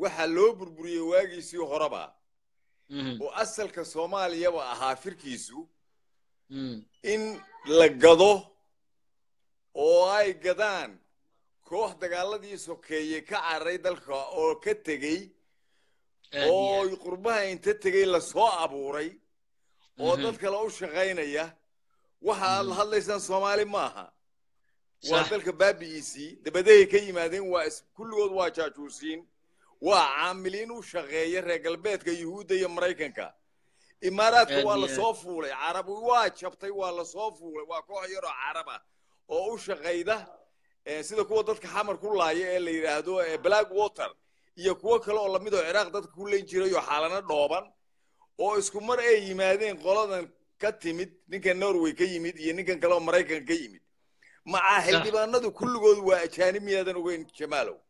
waxa loo burburiyay waagiisii horaba وأصل كصوماليا وأحافر كيسو إن لقضو أو أي قدان كوح دقالدي سوكي كعري دالكا أو كتغي أو يقربها إن تتغي لسوا أبوري أو دالك لو شغينيا وحال هالليسان صومالي ماها ودالك بابيسي دبدأي كي مادين كل قد واجاجوسين وعاملين وشغية رجال بيت كيهود يمريكنكا إمارات ولا صوفولة عرب واجبتي ولا صوفولة وكوه يرى عربة أو شغيدة سيدا كوا دتك حمر كلها اللي يراهدو بلاك ووتر يكوا كلا ولا ميدو عراق دتك كلين جيريو حالنا دوبان أو اسكو مر أي يمادين قلادن كتيمد نيكن نروي كيمد ينيكن كلا مريكن كيمد مع هيدبانادو كل جود وأجاني ميادن وين شمالو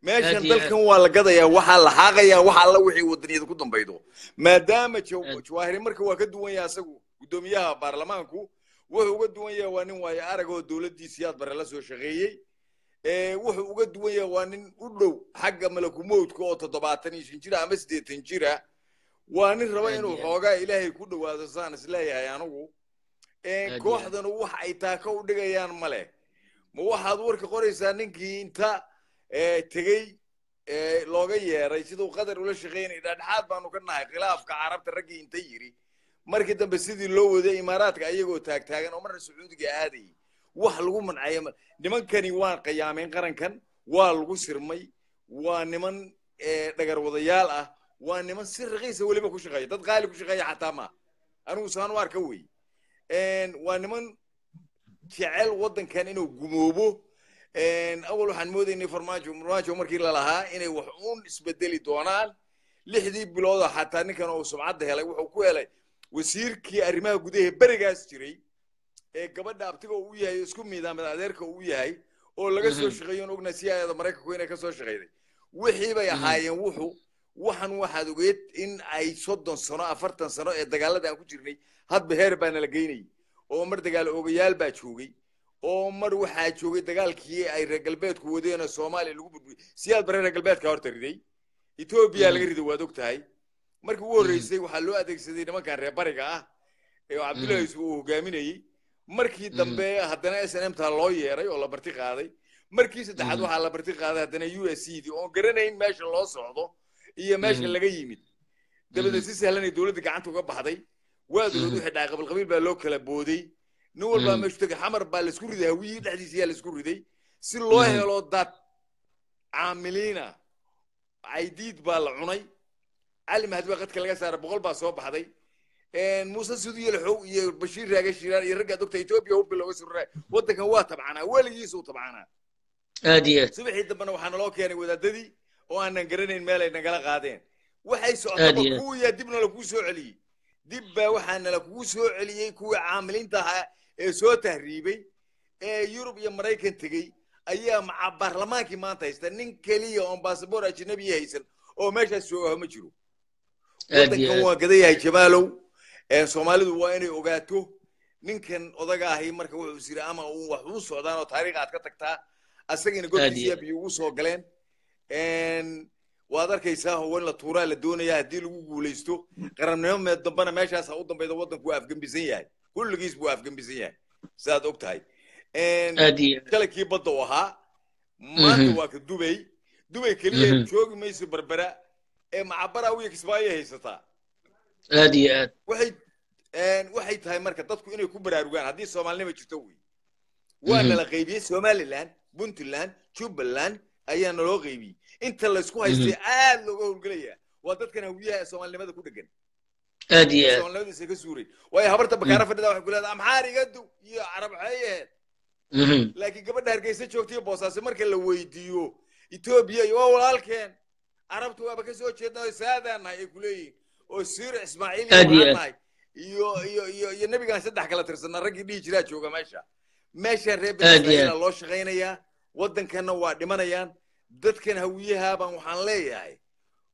ماشان دلكن waa la gadaya waxa la xaqaya waxa la wixii wadaniyeed ku dambaydo maadaama Jawaahir marka waa ka duwan yahay asagu gudoomiyaha baarlamaanku wuxuu uga duwan yahay waa nin waaya arag oo dawladdiisa bare la soo shaqeeyay wuxuu uga duwan yahay waa nin u dhow xagga malakumoodka oo 75 jir ama 80 jir waa nin raba inuu xoogaa Ilaahay ku dhawaado saan isleeyahay anigu kooxdan wax ay taaka u dhigayaan male ma waxaad warka qoraysaa ninkii inta تجي لوجا يرى يصيروا قدر ولا شغين إذا حد بانو كنا خلاف كعرب ترجي إنتيري مركز بسيد اللو ذي إمارات كأيجو تاج ومرة السعودية جادي وحلو من أيام نمن كان يوان قيامين قرن كان والو سرمي ونمن دقر وضياله ونمن سر غيس ولا بكوش غاية تتغالي كوش غاية حتى ما أنا وسان واركوي ونمن شعل وضن كان إنه جموبه أول واحد مودي إني فرماجو مركي لها إني وحون اسبدلي دونال لحدي بلوضة حتى إني كانوا سمعت هلا وحكوا هلا وسير كي أرماه جوديه برجاس تري قبل ده أبتكوا وياه يسكون ميدان بدأدرك وياه أو لقى شغيون أو نسيا هذا مريك كوينه كسر شغيره وحيبة يا حي وحن واحد وقيت إن أي صدّن صناعة فرتن صناعة الدجالة ده كوجرني هاد بهير بين لقيني أو مرد دجال أو جيال بتشوقي أو مر واحد شوقي دجال كي أي رجال بيت كودينا الصومالي اللي هو سياد برا رجال بيت كهار تريدي إثيوبيا اللي يريدوا ودوك تاي مركب هو الرئيس وحلوا أديك سيدنا ما كان ربارجا عبد الله يسوع جاميني مركي دمبه هدنا سنم تهلاوي رأي ولا برتقى هذا مركي سدحدو على برتقى هذا هدنا USC دي أو قرنين ماشي الله صعده هي ماشي اللي جاي يمد ده بدأ سهل إن الدولة دي قاعدة توقف بحدي وادو حد قبل قبيل باللوكل بودي نور بقى مشتاق حمر بالسكوري ده هوي ده حديث السكوري ده سلوه لو دات عاملينا عيديد بالعني علم هدوء قد كلا صار بقول بصوب بحدي موسى سودي الحو بشير راجع شيران يرجع دكتور إثيوبيا هو بالوسر ودك هو طبعنا ولا يسوع طبعنا أديه سبحي دبنا وحنا لوك يعني وذا وأنا قرنين مالي نقلا قادين وحي سؤال كويا دبنا لكو سؤالي دب وحنا لكو سؤالي كوي عاملين تها سو تهريبي يوروب يا أمريكا تجي أيام برلمان كي أنت يستنين كليه أم باسبور أجنبي هيسن أو ماشى سواه مجرو ودك هو كذا يا جمالو Soomaalidu waa inay ogaato ninkan odaga ahi marka wuxuu sir ama uu wax u socdaan oo taariikh aad ka tagtaa asagina godkiisa biyo ugu soo galeen waad arkaysaa haween la tuuraa la doonaya hadii lagu guuleysto qarannimo meed dambana meeshaas u dambeeydo wadanku afgambisan yahay kulligiis buu afgambisan yahay saad ogtahay kalkii badda ahaa maanta waa ka Dubai kaliya joogi mayso barbara macabara wiig Kismaayo haysataa أديه waxay tahay marka dadku inay ku baraarugaan hadii Soomaaliyeed jirto way waana la qaybiyay Somaliland Puntland Jubaland ayaa loo qaybiyay inta la isku haystay aad looga howlgalaya waa dadkan hawiyaha Soomaaliyada ku dhagan أديه Soomaaliyada isaga suuray way habarta bakaara fadhida wax ku leedahay amxaarigadu iyo arab xayeed laakiin gabadha Hargeysa joogtay Boosaaso marka la weydiiyo Ethiopia iyo walaalkeen arabtu waa ka soo jeednaa saadana ay ku leeyihiin oo sir Ismaaciil iyo nabiga saddex kala tirsan ragii dhigi jiraa jooga meesha reeb Israa'iil loo shaqeynaya wadankana waa dhimanayaan dadkan hawiyaha baan waxaan leeyahay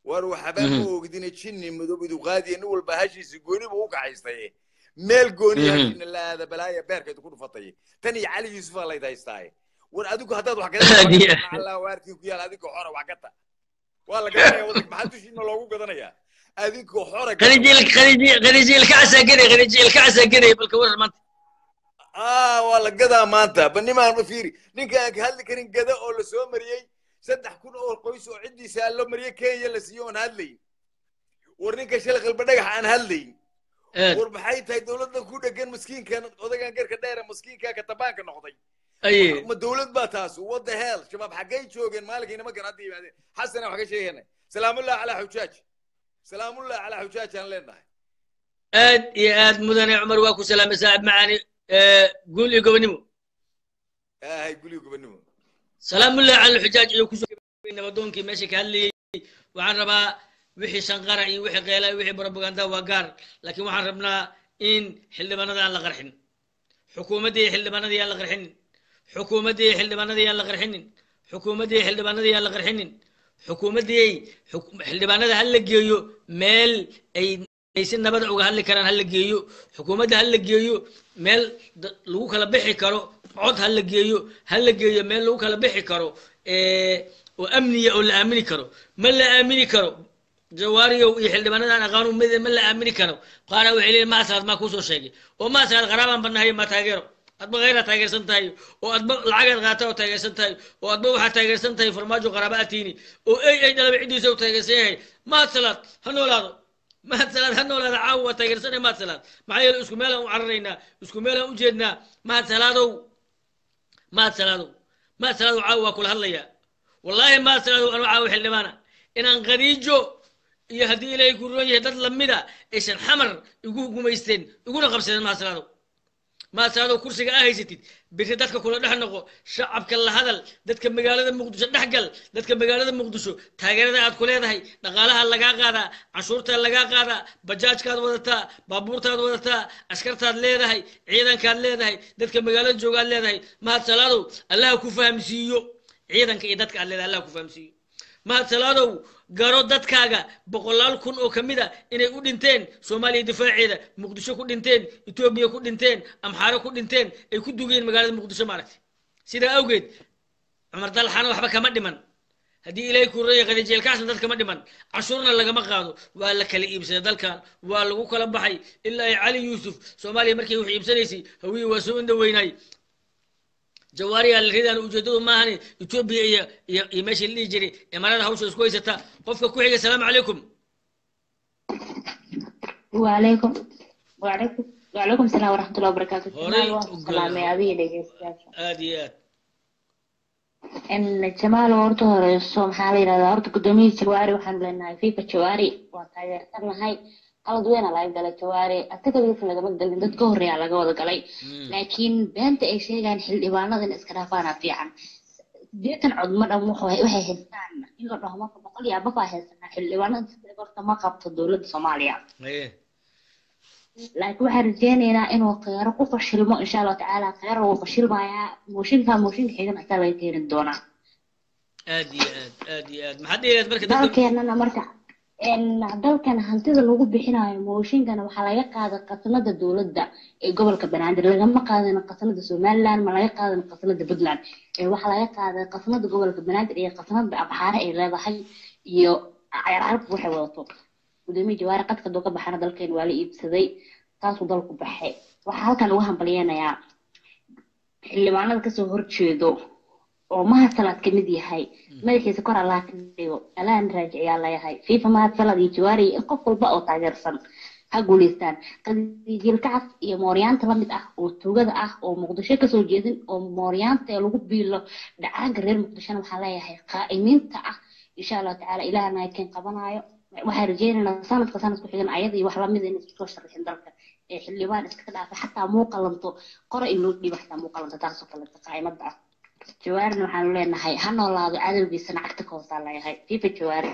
war waxba oogdina jinni madoobidu qaadiye nin walba hashiisa gooniba u kaxaystay meel gooni ah la aada balaaya beerkeedu ku dhufatay tan iyo Cali Yuusuf la idaystay war adigu hadaad wax ka Allah waarkii ku yaal adigu xora wax ka ta wala garanaya wadanka maxaa dushiina loogu gadanaya adinkoo xora khadiijil kacsa gaday balka waran maanta waa la gadaa maanta banimaan ma fiiri ninka aan ka hadli karin gada oo la soo mariyey 3,000 oo qoys oo cidiisa loo mariyey Kenya la siiyo aan hadlayn war ninka shil qalba dhagax aan hadlayn war maxay tahay dawladda ku dhagan miskiinkan odagan garka dheer miskiinka ka tabaanka noqday ma dawlad ba taas what the hell shabaab xagay joogeen maalinkiina ma ganacdi yimaadeen xasan waxa ka sheeganay salaamullaah ala xujaaj salaamullaah ala xujaaj aan leenahay aad iyo aad mudane Umar waa ku salaamay saaxib macaani قول يا جبنيمو قول يا جبنيمو سلام الله على الحجاج iyo ku soo nabadoonkii meesha ka hadlayay waxaan rabaa wixii shanqara iyo wixii qeela iyo wixii propaganda waa gaar laakiin waxaan rabnaa in xildhibaanada aan la qarxin xukuumadii xildhibaanada aan la qarxin xukuumadii xildhibaanada aan la qarxin xukuumadii xildhibaanada aan la qarxin xukuumadii xildhibaanada hal la geeyo meel ay aysan nabad uga hadli karaan hal la geeyo xukuumadda hal la geeyo meel lagu kala bixi karo cod hal la geeyo meel lagu kala bixi karo oo amniya oo la aamini karo ma la aamini karo jawaariyo iyo xildhibaanada aqaanu ma la aamini karo qaar waxay leeyihiin ma asraad ma ku soo sheegay oo ma asraad qaraaban banahay ma taageero adba غير taageersan tahay oo adba lacag qaata oo taageersan tahay oo adba waxa taageersan tahay farmaajo qarabaatiini oo ay dhalab cidiisa oo taageersan yahay ma asraad hanoolaado ما تسلاد هنولا عاوة تاجرسني ما تسلاد معي الأسكميلا وعررينا أسكميلا وجدنا ما تسلادو عاوة كل هالليا والله ما تسلادو أنا عاوة حلمانا إن أنقريجو يهدي إلي يقولون يهدد لمدا إيش الحمر يقول قميستين يقول قبسين ما تسلادو كرسي آهيستي بردتك كل نحنقو شعب كل هذا دتك مقالة مقدش نحقل دتك مقالة مقدشو تاجرنا أد كل هذا نقالها اللقاء هذا عشورتها اللقاء هذا بجاج كاد وذتا بابور كاد وذتا عسكر كاد ليه هاي عيدا كاد ليه هاي دتك مقالة جوال ليه هاي ما تسلادو الله كفهم سيو عيدا كيدتك على الله كفهم سيو ما تسلادو قارود دتكاغا بقولال كون او كميدا اني u dhinteen Soomaaliya difaaceeda Muqdisho ku dhinteen Itoobiya ku dhinteen Amxaara ku dhinteen ay ku dugeen magaalada Muqdisho maaragtay sida awgeed Umar Dalxan waxba kama dhiman hadii ilaahay ku reeyay qadajeel kaasna dad kama dhiman cashuurna lagama qaado waa la kala iibsaday dalkan waa lagu kala baxay ilaa Ali Yusuf Soomaaliya markay wax iibsanaysay hawiye waa soo indaweynay جواري الريدان وجدوا ما هني إثيوبيا يمشي اللي يجري إمارات هوش كويسة تا قفك كويس السلام عليكم وعليكم السلام ورحمة الله وبركاته السلام يا أبي ليش آديات إن جمال ورطه الصوم حالي هذا ورطه قدومي جواري وحن لنا في جواري وطاير ترنا هاي qalad weyn la galay jawaari atagadiisa laga magalin dadka horeeya laga wada galay laakiin beenta ay sheegaan xildhibaanadan iska dhaafana fiican deetan cod ma dhamo waxay haystaan in la dhaho marka boqol iyo baba haystaan xildhibaanada sida horta ma qabto dawladda Soomaaliya laakiin waxaan rajeynaynaa inuu qeyro ku fashilmo insha Allah taala qeyro uu fashilmaya mooshinka xigan xataa laga keenin doona aad maxaad marka dalkeenana marka dalkan hantida lagu bixinayo mooshinkana waxaa laga qaaday qasnada dawladda ee gobolka Banaadir lagama qaadan qasnada Somaliland ma laga qaadan qasnada Puntland waxaa laga qaaday qasnada gobolka Banaadir iyo qasnada Abxaare ay leedahay iyo ayararb waxay wadato gudoomiye jawaari qadka dooka baxana dalkeen waa la iibsaday taas uu dalku baxay waxa halkan ugu hambalyeynaya xildhibaanada ka soo horjeedo oo ma salaad ka mid yahay madaxiisa kor Allah ka dhigo alaan raajiyaa la yahay fiifa ma salaad iyo jawaari qof walba oo taageersan ha guuleystaan qadiijil kacas iyo mooryaanta la mid ah oo tuugada ah oo Muqdisho ka soo jeedin oo mooryaanta lagu biilo dhacaanka reer Muqdisho waxa la yahay qaa'imiinta ah insha Allah taala ilaahna ay keen qabanayo waxa rajeenana sanadka ku xigan ayada iyo wax la mid ah in isku sharxin dalka ee xildhibaan iska dhaafay xataa muuqalanto qora in loo dhibo xataa muuqalanto taas oo kale qaa'imada ah جوارنا وحنا لنا هاي هنو الله عدل بيسنا عكتك وصل هاي كيف جوار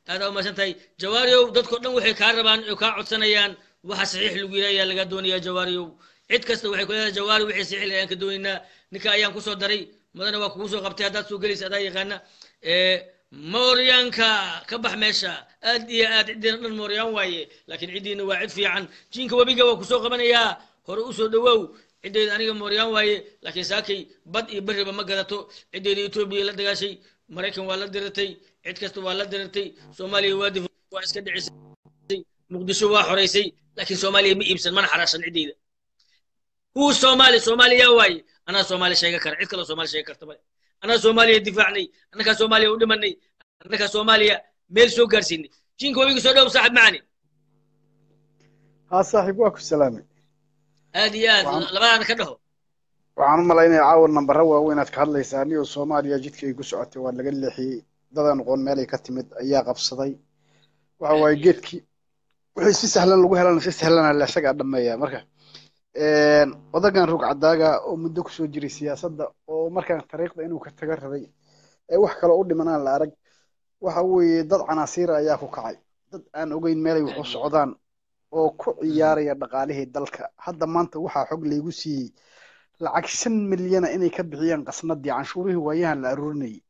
هذا ما سنت جواريو دتكو دن waxay ka rabaan oo ka codsanayaan waxa saxiix lagu yiraahdo laga doonayaa jawaariyo cid kasta waxay ku leedahay jawaari wixii saxiix laga doonayna ninka ayaan ku soo daray madana waa kugu soo qabtay hadaad soo galaysa adaa yaqaana mooryaanka ka bax meesha aad iyo aad cidina dhan mooryaan waaye laakiin cidina waa cid fiican jinka wabiga waa ku soo qabanayaa hore u soo dhawow cideed aniga mooryaan waaye laakiin saakay bad iyo bariba ma gadato cideed Itoobiya la dagaashay Mareykan waa la diratay cid kasta waa la dirartay soomaaliya waa iska dhicisay muqdisho waa xoraysay laakiin soomaaliya ma iibsan mana xaraashan ciddeyda هو سومالي واي أنا سومالي شيء كر عيد كلا سومالي شيء كرتبه أنا سومالي دفاعني أنا كسومالي ودمني أنا كسومالي ميل سو قرسيني جين كوي يسولو صاحب معنا ها صاحب واكو سلامي هذه لما أنا كده waxaan u malaynaya caawar nambaro waaweyn aad ka hadlaysaa aniyo Soomaaliya jidka ay ku socotay waa laga leexiyay dadan qoon meel ay ka timid ayaa qabsaday waxa way geedkii wixii si sahlan lagu helan si sahlan la isaga dhameeyaa marka odagan rug cadaaga oo muddo ku soo jiray siyaasadda oo markaan tariiqda inuu ka taga rabay ee wax kale u dhimanaan la arag waxa weeye dad canaasiir ayaa ku kacay dad aan ogeyn meel ay wax u socdaan oo ku ciyaaraya dhaqaalihii dalka hadda maanta waxa xog laygu siiyay lacag 5 milyan inay ka bixiyaan qasnadii canshuurihii waayahan la aruurinayay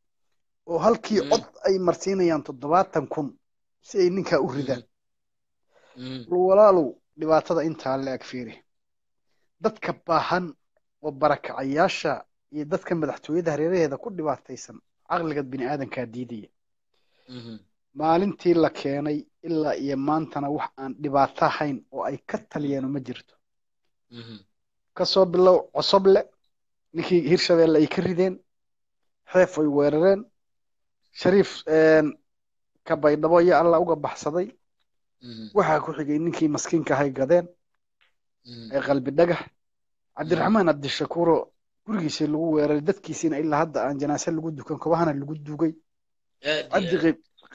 oo halkii cod ay marsiinayaan 70,000 si ay ninka u ridaan walaalow dhibaatada inta la ag fiiri dadka baahan oo barakacayaasha iyo dadka madaxtooyada hareeraheeda ku dhibaataysan aqliga bini'aadanka diidaya maalintii la keenay ilaa iyo maantana wax aan dhibaato ahayn oo ay ka taliyeen ma jirto kasoo bilow cosoble ninkii hirshabeelle ay ka rideen xeef ay weerareen shariif ka baydhabo iyo alla uga baxsaday waxaa ku xigay ninkii maskiinka ahay gadeen ee qalbi dhagax cabdiraxmaan abdishakuuro gurigiisa lagu weeraray dadkiisina ilaa hadda aan janaasa lagu dukan kobahana lagu dugay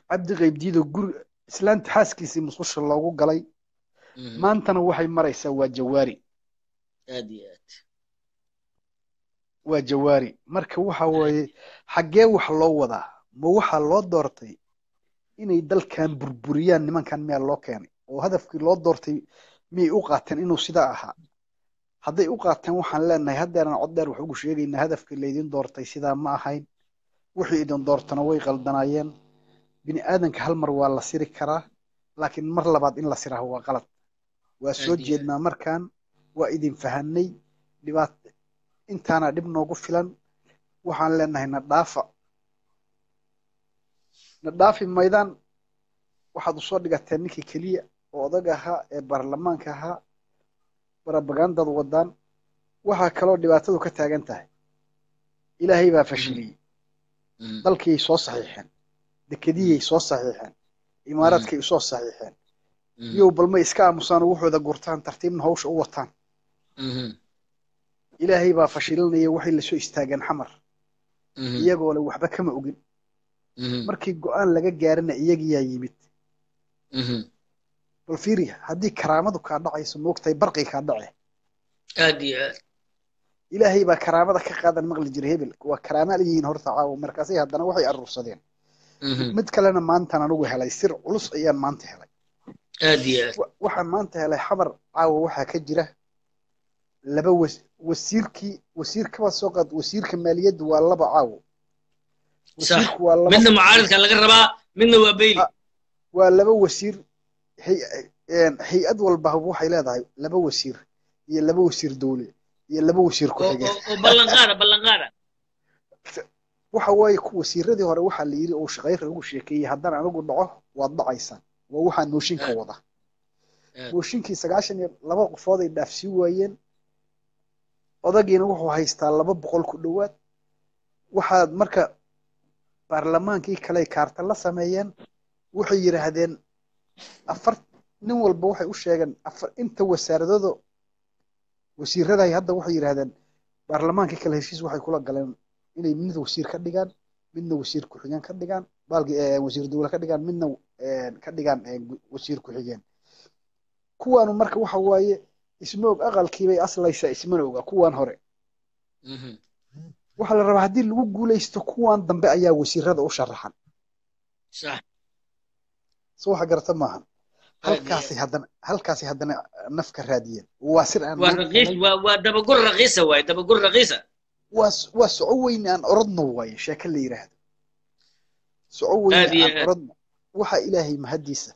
cabdi qayb diido guri islaanta xaaskiisii musqusha loogu galay maantana waxay maraysaa waa jawaari waa jawaari marka waxa weeye xaggee wax loo wadaa ma waxa loo doortay inay dalkan burburiyaan nimankan meel loo keenay oo hadafkii loo doortay miyay u qaateen inuu sidaa ahaa hadday u qaateen waxaan leenahay haddeeran cod dheer wax ugu sheegaynaa hadafkii laydin doortay sidaa ma ahayn wixii idin doortana way qaldanaayeen bini'aadanka hal mar waa la siri karaa laakiin mar labaad in la siraa waa qalad waa soo jeednaa markaan waa idin fahanay dhibaato intaana dhib noogu filan waxaan leenahay na dhaafi maydaan waxaad u soo dhigateen ninkii keliya oo odaga ahaa ee baarlamaanka ahaa barabagandad wadaan waxaa kaloo dhibaatadu ka taagan tahay ilaahay baa fashiliyey dalkii soo saxiixeen dekediyay soo saxiixeen imaaraadkay soo saxiixeen iyo balma iska aamusaan wuxuuda gurtaan tartiibna hawsha u wataan ilaahay baa fashilinaya waxay la soo istaageen xamar iyagoo la waxba kama ogin markii go'aan laga gaarina iyagiyaa yimid bal fiiri haddii karaamadu kaa dhacayso moogtahay barqii kaa dhace aad iyo aad ilaahay baa karaamada ka qaadan maqli jiray hebel waa karaama leeyihiin horta caawo markaasay haddana waxay aruursadeen mid kalena maantaan anugu helay sir culus ayaan maanta helay aad iyo aad waxaan maanta helay xamar caawo waxaa ka jira laba wasiir kaba soo qaad wasiirka maaliyadda waa laba caawo wasiirku waa laba midna mucaaradka laga rabaa midna waa beyli waa laba wasiir hay-ad walba waxay leedahay laba wasiir iyo laba wasiir dowle iyo laba wasiir ku xigeen oo ballanqaada waxa waaye ku wasiiradii hore waxaa la yiri oo shaqayra ugu sheekeeyay haddana anigu dhaco waad dhacaysaan waa waxaan mooshinka wada mooshinkii 92 qofood ay dhaafsi waayeen odagiina wuxuu haystaa 200 ku dhawaad waxaad marka baarlamaankii kale kaarta la sameeyeen waxay yiraahdeen afar nin walba waxay u sheegeen afar inta wasaaradooda wasiirada hadda waxay yiraahdeen baarlamaankii kale heshiis waxay kula galeen inay mid wasiir ka dhigaan midna wasiir ku xigeen ka dhigaan baalki wasiir dawlad ka dhigaan midna ka dhigaan wasiir ku xigeen kuwaanu marka waxa waaye ismoog aqalkii bay aslaysa ismanooga kuwan hore waxa la rabaa hadii lagu guuleysto kuwan dambe ayaa wasiirada u sharaxan sax soo waxa garta maaha halkaasi haddana nafka raadiyeen waa sir aan waa dabagur raqiisa waay dabagur raqiisa waa soco weyn aan orodno waaye sheeko la yiraahdo soco weyn aan orodno waxa ilaahay mahadiisa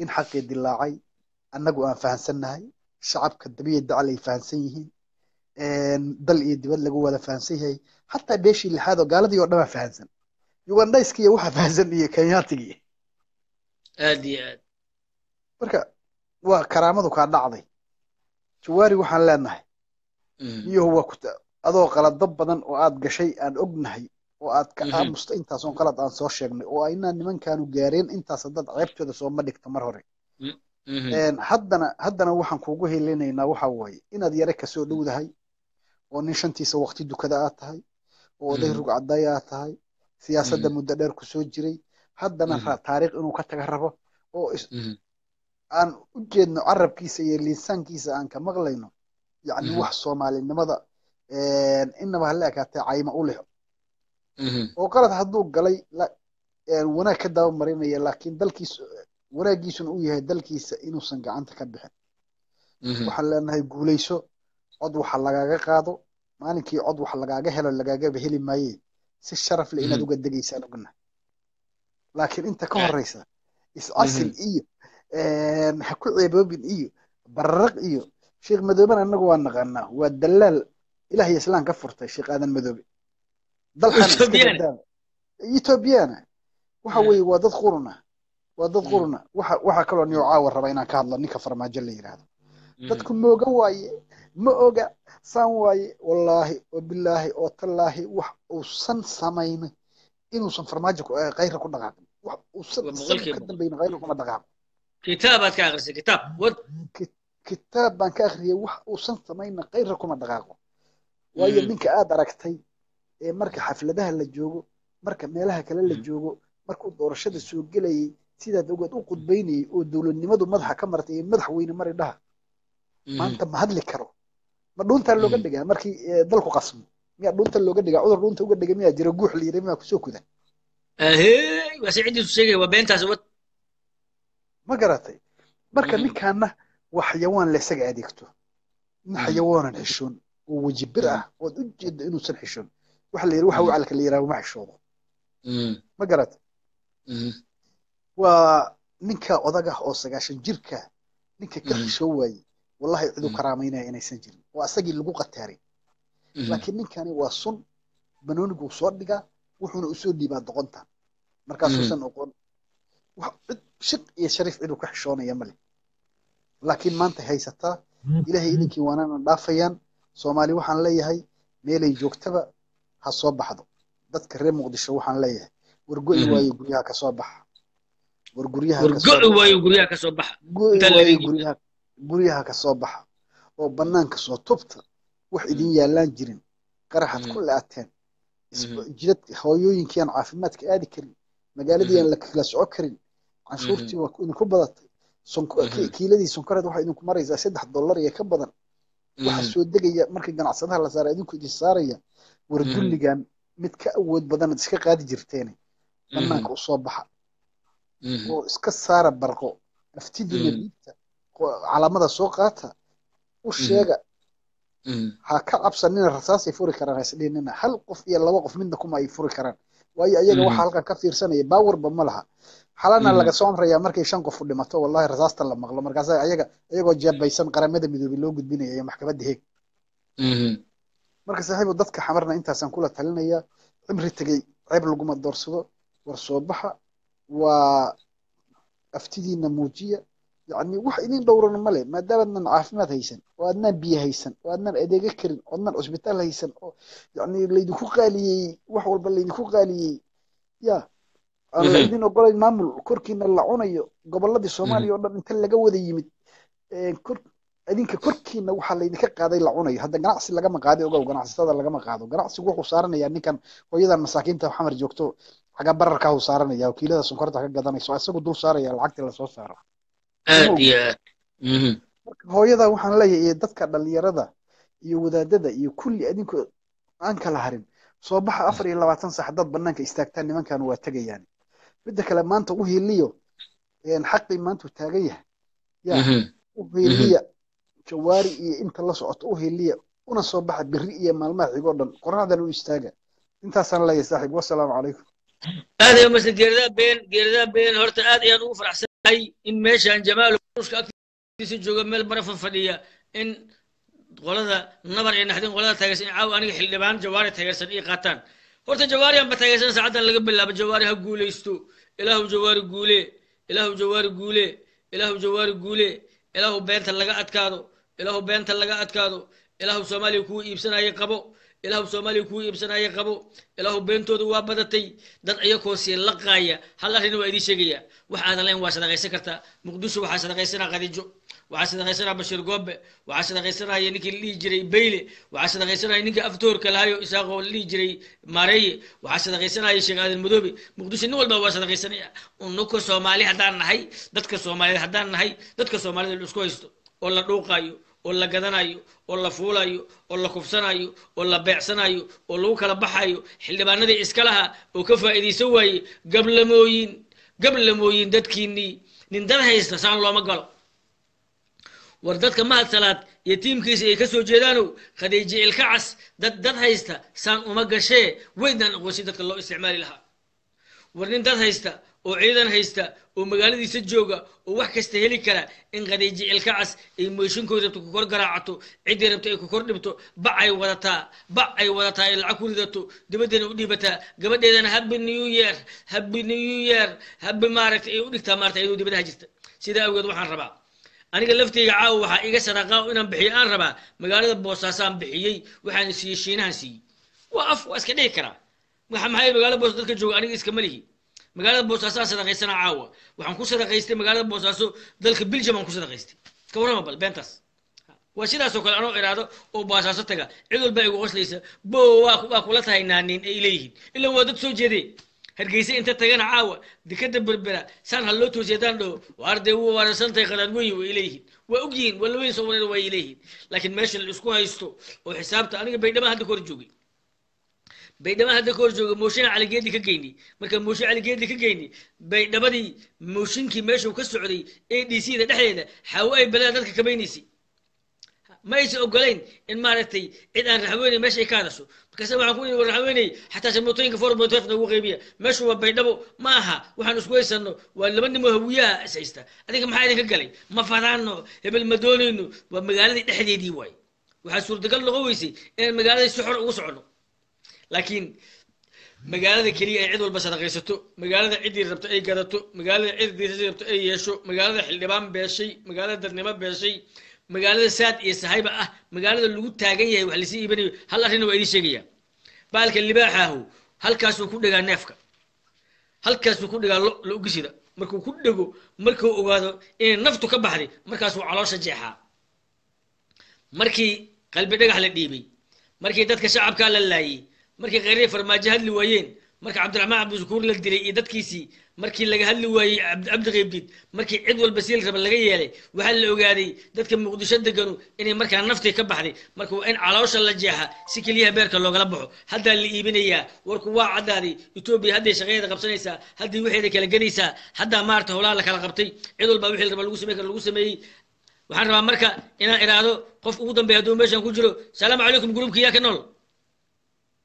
in xaqii dilaacay annagu aan fahansannahay shacabka dabiyada calay fahansan yihiin dal iyo dibad lagu wada fahansan yahay hatta beeshii lixaad oo gaaladii oo dhan fahansan ugandhayskiiya waxa fahansan iyo kenyaatigii aad iyo aad marka waa karaamadu kaa dhacday jawaari waxaan leenahay iyo waa adoo qalado badan oo aad gashay aan ognahay oo aad ka aamusta intaas oo qalad aan soo sheegnay oo aynaan nimankaanu gaareen intaas dad ceebtooda soo ma dhigto mar hore haddana waxaan kuugu helinaynaa waxa waaye inaad yare kasoo dhowdahay oo nin shantiisa waqti dukada aad tahay oo oday rugcaday aad tahay siyaasadda muddo dheer ku soo jiray haddana taariikh inuu ka taga rabo oo aan u jeedno carabkiisa iyo liisaankiisa aan ka maqlayno yacni wax soomaalinimada inaba hala ekaatee cayma u leh oo qalad hadduu galay wanaag ka daba marinaya laakiin dalkiisa wanaagiisuna uu yahay dalkiisa inuusan gacanta ka bixin waxaan leenahay guulayso cod waxa lagaaga qaado maalinkii cod wax lagaaga helo lagaagaba heli maaye si sharaf leh inaad uga degaysaan ognahay laakiin inta ka horeysa iscasil iyo ha ku ceeboobin iyo bararaq iyo sheekh madooben annagu waa naqaanaa waa dalaal ilaah iyo islaan ka furtay sheekh aadan madoobe dalkan ethoobiyaana waxa weeye waa dad quruna waxa kaloo niyo caawa raba inaan ka hadlo ninka farmaajo la yidhaahdo dadku mooga waaye ma oga saan waaye wallaahi oo bilaahi oo tallaahi wax uusan samaynin inuusan farmaajo khayra ku dhaqaaqin wax uusan ka dambaynin khayra kuma dhaqaaqo kitaabaad ka akhrisay kitaab baan ka akhriyay wax uusan samaynin khayra kuma dhaqaaqo waayo ninka aad aragtay ee marka xafladaha la joogo marka meelaha kale la joogo markuu doorashada soo gelayay sidaad ogaad u qudbaynayay oo dowladnimadu madaxa ka martay ee madaxweyne mari dhaha maanta ma hadli karo ma dhuuntaa looga dhigaa markii dalku qasmo miyaa dhuunta looga dhigaa cudur dhuunta uga dhiga miyaa jira guux la yidhi miyaa kusoo kuda waa si ciddiisu sheegaya waa beentaas wad ma garatay marka ninkaana waa xayawaan la isaga adeegto nin xayawaanan xishoon oo weji bir ah ood u jeeddo inuusan xishoon waxa la yidhi waxa wacalka la yidhaha ma xishoodo ma garatay waa ninka odag ah oo 90 jirka ninka ka xishoo waaye wallahi cidu karaamaynaya inaysan jirin waa asagii lagu qataaray laakiin ninkani waa sun banoonigu soo dhigaa wuxuuna u soo dhiibaa doqonta markaasuusan oqon shid iyo sharif cidu ka xishoonaya male laakiin maanta haysataa ilaahay idinkii waanana dhaafayaan soomaali waxaan leeyahay meelay joogtaba ha soo baxdo dadka reer muqdisho waxaan leeyahay wargo'i waayo guryaha ka soo baxa guryaha ka soo baxa oo banaanka soo tubta wax idin yaalaan jirin qaraxad ku laateen jidad hooyooyinkii aan caafimaadka aadi karin magaaladii aan la kala soco karin canshuurtii waa idinku badatay kiiladii sonkoreed waxaa idinku maraysaa $3 iyo ka badan waxa soo degaya markii ganacsadaha la saara idinku idin saaraya war dulligan mid ka awood badan iska qaadi jirteen banaanka u soo baxa oo iska saara barqo naftidiina dhiibta calaamada soo qaata u sheega ha ka cabsanina rasaasay furi karaan hasdhiinina hal qof iyo 2 qof midna kuma ay furi karaan waayo ayaga waxa halkan ka fiirsanaya baawarba ma laha xalana laga soo amraya markay 5 qof u dhimato wallahi rasaasta la maqlo markaas ayagoo jeebaysan qaramada midoobay loo gudbinayo maxkamadda heeg marka saaxiibo dadka xamarna intaasan kula talinaya cimri tagay ceeb laguma doorsado war soo baxa waa aftidiina muujiya يعني wax idin dhowran male maadaama caafimaad haysan oo adna biyo haysan oo adna adeeg karin oo adna isbitaal haysan oo yani leedku qaaliyay wax walba leedku qaaliyay ya aan idin ogolayn maamul korkiina la cunayo goboladii Soomaaliya oo dhan inta laga wada yimid adinka korkiina waxa leedka qaaday la cunayo hadda ganacsi laga ma qaaday ogow ganacsatada laga ma qaado ganacsigu wuxuu saaranaya ninkan hooyadan masaakiinta xamar joogto xaga bararka uu saaranaya wakiilada sonkorta ka gadanayso asagu dul saaraya lacagta la soo saaro hooyada waxaan leeyahay dadka dhalinyarada iyo wadaadada iyo kulli adinku aan kala harin soo baxa 24 saac dad banaanka istaagtaan nimankan waa tagayaan midda kale maanta u hiiliyo xaqi maanta taagan yahay ya u hiiliya jawaari iyo inta la socoto u hiiliya una soo baxa biri iyo maalmaha xigo dhan qorraxdan u istaaga intaasaan leeyahay saaxiib wassalaamu calaykum aad iyo mas'ad geerida been horta aad ayaan ugu faraxsan in meeshan jamaal ruushka agtiisa jooga meel baraf fadhiya in qolada nabar ee naxdin qolada taageersan caaw aniga xildhibaan jawaari taageersan ay qaataan horta jawaari aan batagaysan saacadan laga bilaabo jawaari ha guulaysto ilaahu jawaari guule ilaahu jawaari guule ilaahu jawaari guule ilaahu beenta laga adkaado ilaahu beenta laga adkaado ilaahu soomaaliya kuu iibsanaya qabo ilaahu soomaaliya kuu iibsanaya qabo ilaahu beentooda waa badatay dad ayakoo sii laqaaya hal arrin waa idiin sheegaya wax aadan lahayn waa sadaqaysan kartaa muqdisho waxaa sadaqaysanaa khadiijo waxaa sadaqaysanaa bashiir goobe waxaa sadaqaysanaya ninkii la dhihi jiray beyle waxaa sadaqaysanaya ninkii aftoorka lahayo isaaqoo la dhihi jiray maareeye waxaa sadaqaysanaya sheekh aadan madoobe muqdisho nin walba waa sadaqaysanaya unuka soomaali haddaan nahay dadka soomaaliyeed haddaan nahay dadka soomaalida la isku haysto oo la dhuuqaayo oo la gadanayo oo la fuulayo oo la kufsanayo oo la beecsanayo oo lagu kala baxayo xildhibaanadii iska laha oo ka faa'iidaysan waaye gablamooyin dadkiinnii nin dad haysta saan looma galo war dadka mahad salaad iyo tiimkiisa ay ka soo jeedaanow khadiijo ilka cas dad haysta saan uma gashee weydnaan aqoonsin dadka loo isticmaali lahaa war nin dad haysta oo ciidan haysta oo magaaladiisa jooga oo wax kasta heli kara in khadiijo ilka cas ay mooshinkooda rabto ku kor garaacato ciddii rabto ay ku kor dhibto bac ay wadataa ay lacag ku ridato dibaddeena u dhiibataa gabadheedana happy new year happy maaragtay ay u dhigtaa maaragtay iyadoo dibadaha jirta sidaa awgeed waxaan rabaa aniga lafteyga caawa waxaa iga sadaqaa inaan bixiyo aan rabaa magaalada boosaasaan bixiyey waxaan siiyey shiinahan siiyey waa iska dhihi karaa maxay magaalada boos dadka jooga aniga iskama lihi magaalada boosaasaa sadaqaysana caawa waxaan ku sadaqaystay magaalada boosaaso dalka biljam aan ku sadaqaystay ka warrama bal beentaas waa sidaasoo kale anoo iraado oo boosaaso taga cid walba igu qoslaysa bo waa kula tahay naaniin ay leeyihiin ilan waa dad soo jeedee hargeysa inta tagana caawa dekada berbera saan ha loo toosiyadaan dhaho waarday wuu waarasantahay qalaad weyn way leeyihiin waa ogyihiin walla weyn soomaaliya way leeyihiin laakiin meesha la isku haysto oo xisaabta aniga baydhama hadda kor joogay mooshin caligeedi ka geyni marka mooshin caligeedi ka geyni baydhabadii mooshinkii meeshuu ka socday adc da dhexdeeda xaawo ay balada dadka kabaynaysay ma aysan ogolayn in maaragtay cid aan raxweyney meesha ay ka hadasho markaase waxaan ku yidhi war raxweyney xataa shamootooyinka formotof nagu qaybiya meeshu waa baydhabo ma aha waxaan isku haysano waa laba nimoo hawiyaha is haysta adiga maxaa idinka galay ma fadaano hebel ma doonayno waa magaaladii dhexdeedii waay waxaa suurtagal noqon weysay inaan magaaladii si xor ugu socono laakiin magaalada keliya ay cid walba sadaqaysato magaalada ciddii rabto ay gadato magaalada ciddii rabto ay yeesho magaalada xildhibaan beeshay magaalada dadnimo beeshay magaalada saad iyo sahayba ah magaalada lagu taagan yahay wax lasii iibanayo hal arrinna waa idiin sheegaya baalka libaaxaahu halkaasuu ku dhigaa neefka halkaasuu ku dhigaa lo ugisida markuu ku dhego markuu ogaado inay naftu ka baxday markaasuu caloosha jeexaa markii qalbi dhagax la dhiibay markii dadka shacabkaa la laayay markii kheyriya farmaajo hadli waayeen markii cabdiraxmaan cabdishakuur la dilay iyo dadkiisii markii laga hadli waayey cabdi qaybdiid markii cid walba siil raba laga yeelay waxaa la ogaaday dadka muqdisho deganu inay markaa naftii ka baxday marka waa in caloosha la jeexa si keliyaha beerka loogala baxo haddaa la iibinayaa warku waa caddaaday etoobiya hadday shaqadeeda qabsanaysaa hadday waxeeda kala gedaysaa haddaa maarata howlaha la kala qabtay cid walba wixii raba lagu samey kara lagu sameeyey waxaan rabaa marka inaan iraahdo qof ugu dambeeya hadduu meeshan ku jiro salaamu calaykum gruubka yaa ka nool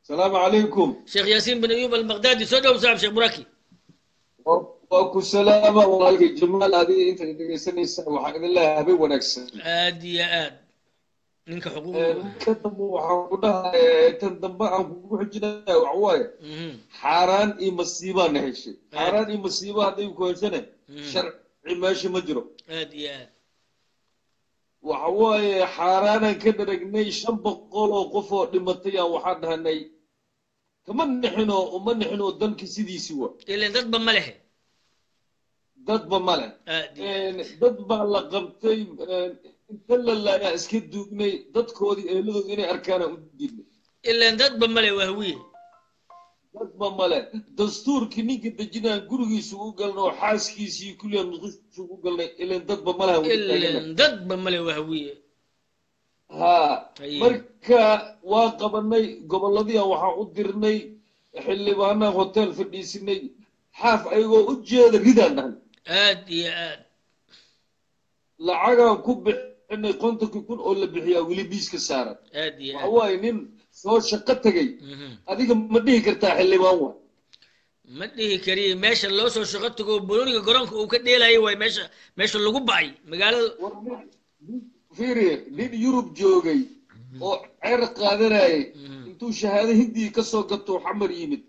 السلام عليكم شيخ ياسين بن ايوب البغدادي سودو صاحب شيخ براكي واكو سلامة والله جمال هذه انت دغيسنيسا waxaa idin leeyahay wanaagsan aad iyo aad ninka xuquuq ka dambe waxaan ku dhahay tan dambe aan ku xijinaa wax waaye xaraan iyo masiiba na heshay xaraan iyo masiiba haday ku heshane sharci meesha ma jiro aad iyo aad waxa waaye xaaraanan ka dharagnay 500 oo qof oo dhimatay aan waxaan dhahnay kama nixino dalki sidiisii waa ileen dadba ma leh dadba la qabtay inta la laayaa iska duugnay dadkoodii eeladood inay arkaan u diidnay ileen dadba ma leh waa hawiye dadba ma leh dastuurkii ninka dejinaan gurigiisu u galno oo xaaskiisii kulliya nuqushu u galnay ileen dadba ma leh ileen dadba ma leh waa hawiye marka waa qabanay gobolladii waxaan u dirnay xildhibaanaan hotel fadhiisinay xaaf ayagoo u jeeda ridaan dhahan aad iyo aad lacagaan ku bixinay 50,000 oo la bixiyaa weli miiska saaran aad iyo waxa waaye nin soo shaqo tagay adiga ma dhihi kartaa xildhibaan waa ma dhihi kariye meesha loo soo shaqo tago boloniga garoonka uu ka dheelayo waay meesha lagu bacay magaalada fiiri nin yurub joogay oo ceer qaadanayay intuu shahaado hindii ka soo gato xamar yimid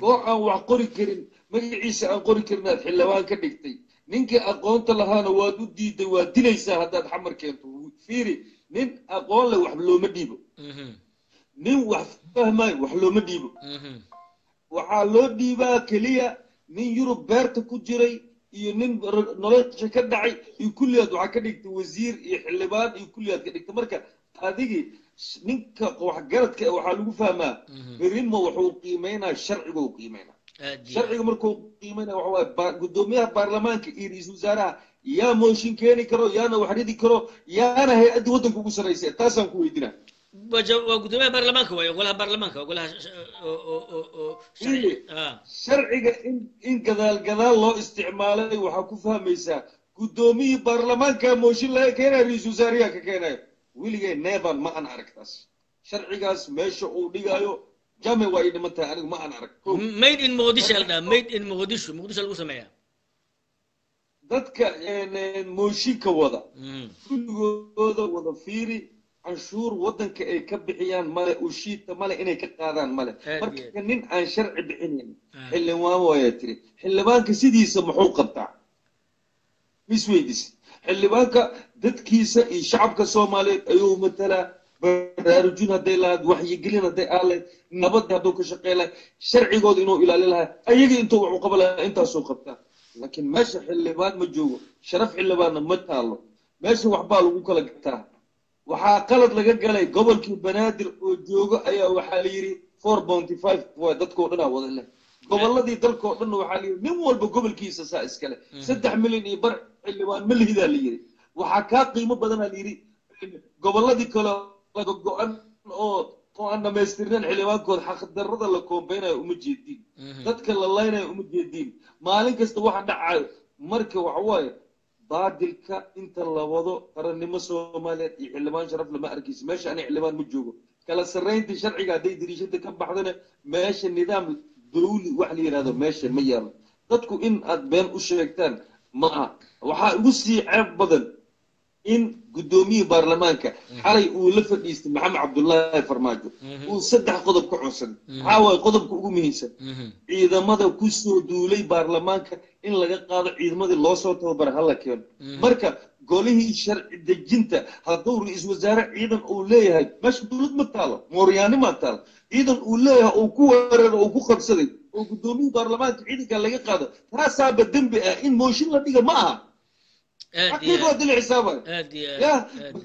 koox aan wax qori karin magaciisa aan qori karin aad xildhibaan ka dhigtay ninkii aqoonta lahaana waad u diiday waad dilaysaa haddaad xamar keento fiiri nin aqoon leh wax looma dhiibo nin wax fahmayo wax looma dhiibo waxaa loo dhiibaa keliya nin yurub beerta ku jiray iyo nin nolosha ka dhacay iyo kulliyaad waxaa ka dhigtay wasiir iyo xildhibaan iyo kulliyaad ka dhigtay marka adigii ninka waxgaradka waxaa lagu fahmaa berimo wuxuu qiimeynaa sharciga uu qiimeynaa sharciga markuu qiimeynaa waxa waaye guddoomiyaha baarlamaanka iyo ra-iisul wasaaraha yaa mooshin keeni karo yaana wax ridi karo yaana hay-adda waddanka ugu sarraysa taasaan ku weydinaa وقدومها برلمانك ويقولها برلمانك ويقولها شرعي إن قذال الله استعماله وحكوفها ميسا قدومي برلمانك موشين لها كينا رئيسو زاريا كينا ويلي نيفان ما أنا أركتاس شرعي قاس ميشو وديقايو جامي وايد متى أنا ما أنا أرك ميد إن مقدشة لنا ميد إن مقدشة الأسمية ذاتك موشيك وضع كل وضع فيري canshuur waddanka ay ka bixiyaan male ushiita male inay ka qaadaan male marka nin aan sharci bixinayn xildhibaan waayaa tiri xildhibaanka sidiisa muxuu qabtaa misweydis xildhibaanka dadkiisa iyo shacabka soomaaliyeed ayuu matalaa baraarujin hadday lahayd waxyigelin hadday aalayd nabadda hadduu ka shaqey lahay sharcigooda inuu ilaali lahaa ayagii intuu waxu qaba lahaa intaasuu qabtaa laakiin meesha xildhibaan ma joogo sharaf xildhibaanna ma taalo meesha waxbaa lagu kala gataa waxaa qalad laga galay gobolkii banaadir oo joogo ayaa waxaa la yidhi 4.5 waa dadkoo dhan aa wada leh gobolladii dalkoo dhan waxaa la yidhi nin walba gobolkiisa saa iskale 3 milyan iyo bar xildhibaan ma lihidaa la yidhi waxaa kaa qiimo badanaa la yidhi gobolladii kale laga go-an oo aan dhamaystirnayn xildhibaankooda xaqdarrada la koombaynayo uma jeediin dadka la laynayo uma jeediin maalin kasta waxa dhacayo marka waxa waaye baadilka inta la wado qarannimo soomaaliyeed iyo xildhibaan sharaf lama arkaysa meesha ani xildhibaan ma joogo kala sarraynta sharciga hadday dariishada ka baxdana meesha nidaam dawli wax la yidhahdo meesha ma yaalo dadku in aad been u sheegtaan ma aha waxaa ugu sii ceeb badan in guddoomiyii baarlamaanka xalay uu la fadhiistay maxamed cabdullaahi farmaajo uu 3 qodob ka codsaday maxaa waaye qodobka ugu muhiimsan ciidamada ku soo duulay baarlamaanka in laga qaado ciidamadii loo soo tababara hala keeno marka golihii sharci dejinta hadduu ra-iisul wasaare ciidan uu leeyahay meesha dowlad ma taalo mooryaani ma taalo ciidan uu leeyahay uu ku weeraro uu ku qabsaday oo guddoomiyii baarlamaanka ciidanka laga qaado taasaaba dembi ah in mooshin la dhiga ma aha حقيقة هذا الحسابات يا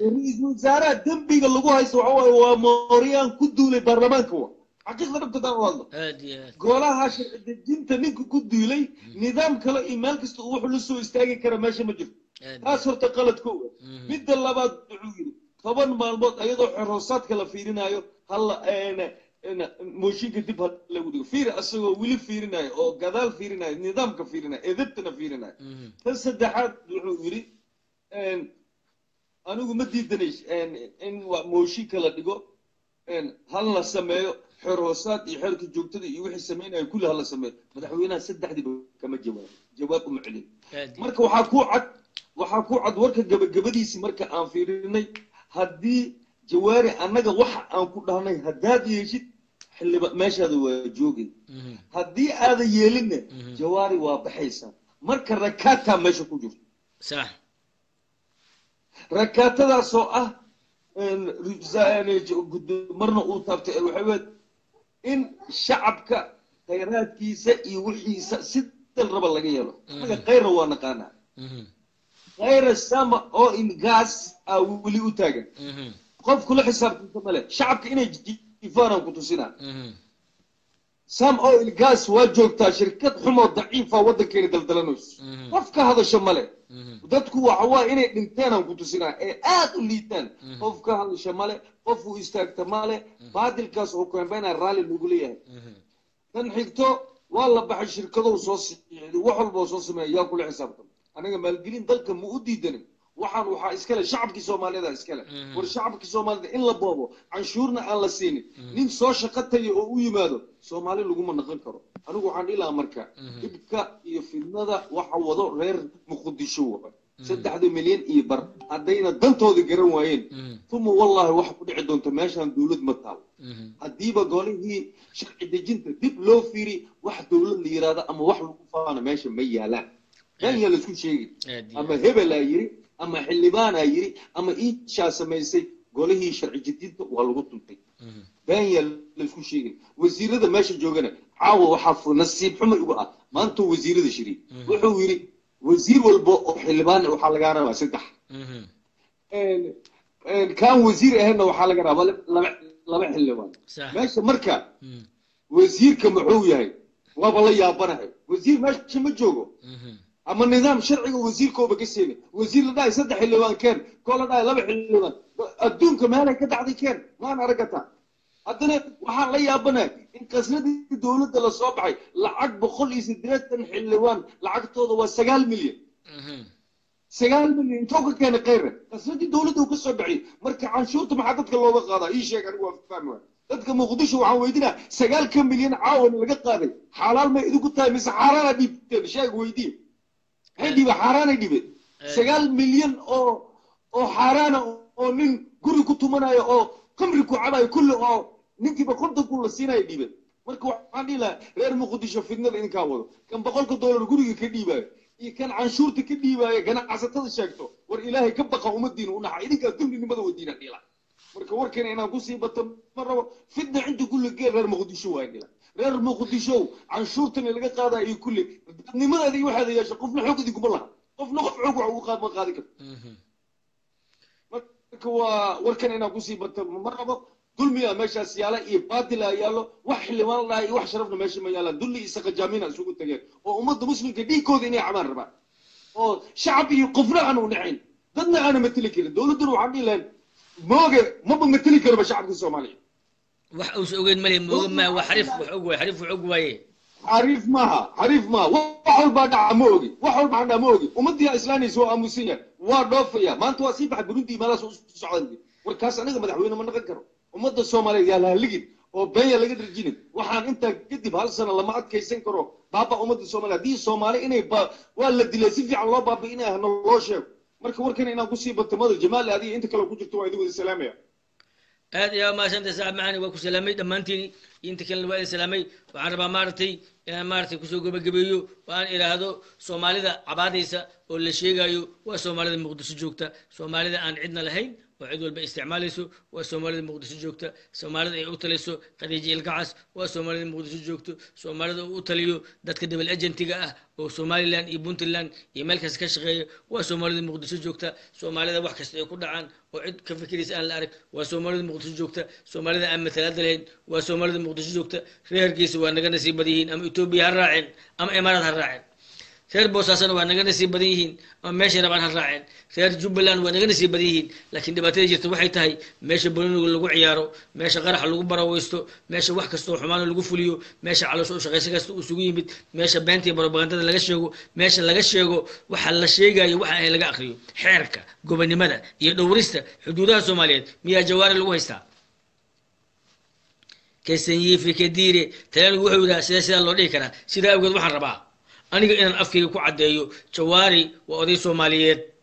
رئيس وزراء دمبي اللي جوه يسوعوا وموريان كدوا للبرلمان كوا حقيقة نبتدأ ده والله قولها عشان انت نيك كدوا لي نظام كلا إيمان كستوح لسه يستاجي كرماشة مجد هاسر تقلد كوا بيد الله بعد عيري طبعا ما البط أيضا حراسات كلا فيرنا أيو هلا أنا موشين كتب هلا ودي فير أسوأ ولي فيرنا أو جدال فيرنا نظام كفيرنا إذبتنا فيرنا هسه دحات عيري أنا قم ديدنيش إن موشين كلا دقو هلا سمايو حراسات يحرك جوكتي يوحي سمينا كل هلا سمايو مدحوينا سد حد كما جوابكم معلن مركا وحكو عد ورك جبديسي مركا أن فيرني هدي جواري أنك وح أن كلها هداد يجد حل ماشي هذا جوجي هدي هذا يلنا جواري وبحيسة مركا ركاتها ماشي كوجو صح ركاتها سوء مرنا أوتابت الوحيد إن شعبك خيرات كيسة يوحي ست الربع اللي جيله غير وانا قانا غير السما أو إن غاز أو ولي أوتاجن قف كل حساب كمله شعبك إنه يفارن كتوسنا سام أو الغاز واجوكتا شركة حمى ضعيفة ودك كير دلدلنوس قف هذا شماله dadku waxa waa inay dhintaan ku tusinaa ee aad u liitaan qofka hal shamale qof uu istaagta male baadilkaas oo keenbayna raali lagu leeyahay tan xigto waa la baxay shirkado soo siiyay wax walba soo sameeyay kula xisaabtan aniga maalgelin dalka ma u diidan waxaa iskale shacabka Soomaaliyeed iskale war shacabka Soomaaliyeed in la boobo canshuurna aan la siin nin soo shaqatay oo u yimaado Soomaali lagu ma naqan karo anigu waxaan ilaa marka dibka iyo fidnada waxa wado reer Muqdisho saddexda milyan iyo bar haddayna dantooda garan waayeen uma wallahi waxa ku dhici doonta meeshaan dowlad ma taal haddiiba golihii sharci dejinta dib loo fiiri wax dowlad la yiraahdo ama wax lagu faano meesha ma yaalaan dan yaa laisku sheegi ama hebelaa yiri ama xildhibaanaa yiri ama iishaa samaysay golihii sharci dejinta waa lagu tuntay dan yaa laisku sheegin wasiirada meesha joogana caawa waxaa nasiib xumo igu ah maanta wasiirada shiri wuxuu yiri wasiir walba oo xildhibaan waxaa laga rabaa 3 كان وزير أهلنا وحالة قرابة لما حلوان ماشي مركا وزير كمعوية هاي والله يا بنا هاي وزير ماشي مجوجو أما النظام الشرعي وزير كوبا كسيني وزير لا يصدق حلوان كان كل لا لما حلوان الدون كمان كده عادي كان ما أنا رجعتها أدنى وحالة يا بنا إن كسرت الدولة للصباحي لعق بخل يسدرت حلوان لعق توضوا 9 مليون 9 مليون توك كان قيره بس ودي دولته وكسر بعيد مركع عن شوط ما حدك الله قاضي اي شيء انا فاهم dadka muqdisho waxaan weydiinaa 9 milyan caawan laga qaaday xalaal ma idu ku tahay mise xaraana dhibteen sheeg weydiin hadii ba xaraana dhibay 9 milyan oo xaraana oo nin guri ku tumanayo oo qamri ku cabayo kullu oo ninkiiba qonta ku la siinayo dhibay marka waxaan ilaa reer muqdisho fidnada in ka wado kan $100 guriga ka dhiibayo كان عنشورتي كدي كان عساتد شاكتو ور إلهي كبقى أمدين ونحا إذن كان تمني نمضى ودينا ديلا مركا وركن أنا قصي بطل مرة فدنا عنده كل جيل غير مغديشو هاي ديلا غير مغديشو عنشورتني اللي قاعدة أي كل نمضى ذي واحد يا شيخ قفنا حوق ذي قبلها قفنا قف حوق وقاد ما قاعد كده مركا وركن أنا قصي بطل مرة كل مية ماشى سيالة إبادلة يالله وحل والله وحشرفنا ماشي ما يالله دولي يسقى جامينا سوق التجار وأمد مسلم كدي كوديني عمر ربع وشعبي يقفنا عنه ونعين ضدنا أنا مثلك الدولة دروح عني لين ما بمثلك ربع شعب الصومالي وحوس أوجد ملي ما وحرف وحقوة حرف وحقوة حريف ما وحول بعد عموجي وحول بعد عموجي ومدي إسلامي سواء مسيا وضافيا ما أنت واسيب حق بنودي ما لا سعودي والكاس أنا مدحوينا ما نقدره ومدة الصومالية يا لها لقيت وبيا لقيت الجنين وحان أنت كدي بهالسنة لما أتكيسين كرو بابا أمد الصومالية دي الصومالية إني ولا دلاسي في الله بابا إني أهنا الله شيء مركب وركن إنا قصي بتمر الجمال هذه أنت كلو كنت توعدوا السلامية هذا يا ما سنت ساعة معنا وكو سلامي لما أنتني أنت كل الوالد سلامي وعن ربا مارتي يا مارتي كسوق بجبيو وأنا إلى هذا صومالي ذا عباديسة ولا شيء جايو وصومالي ذا مقدس جوكتا صومالي ذا أن عندنا لهين وعدول باستعماليسو وسومالي المقدس جوكتا سومالي اوتليسو خديجي القعس وسومالي المقدس جوكتو سومالي اوتليو دتك دبل اجنتيغا وسومالي لان يبونتلان يملكس كشغي وسومالي المقدس جوكتا سومالي wax kasta ay ku dhacaan oo cid ka fikiraysa aan la arag waa Soomaalida Muqdisho joogta Soomaalida aan matalaad lahayn waa Soomaalida Muqdisho joogta reerkiisa waa naga nasiib badiyeen ama Itoobiya ha raaceen ama Imaaraad ha raaceen reer boosaasan waa naga nasiib badan yihiin ama meesha rabaan ha raaceen reer Jubbaland waa naga nasiib badan yihiin laakiin dhibaatada jirta waxay tahay meesha banooniga lagu ciyaaro meesha qarax lagu baraweysto meesha wax kasta oo xumaan lagu fuliyo meesha caloosho shaqaysi kasta uu sugu yimid meesha beenta iyo propagandada laga sheego meesha laga sheego waxa la sheegayo waxa ay laga akhriyo xeerka gobonimada iyo dhowrista xuduudaha Soomaaliyeed miyaa jawaari lagu haystaa كسنجي في كديرة تلاقي واحد ولا سياسة الله ليه كنا سيدا أوجد واحد ربع أنا إن أفكي كوعد يو جواري وأدي سوماليات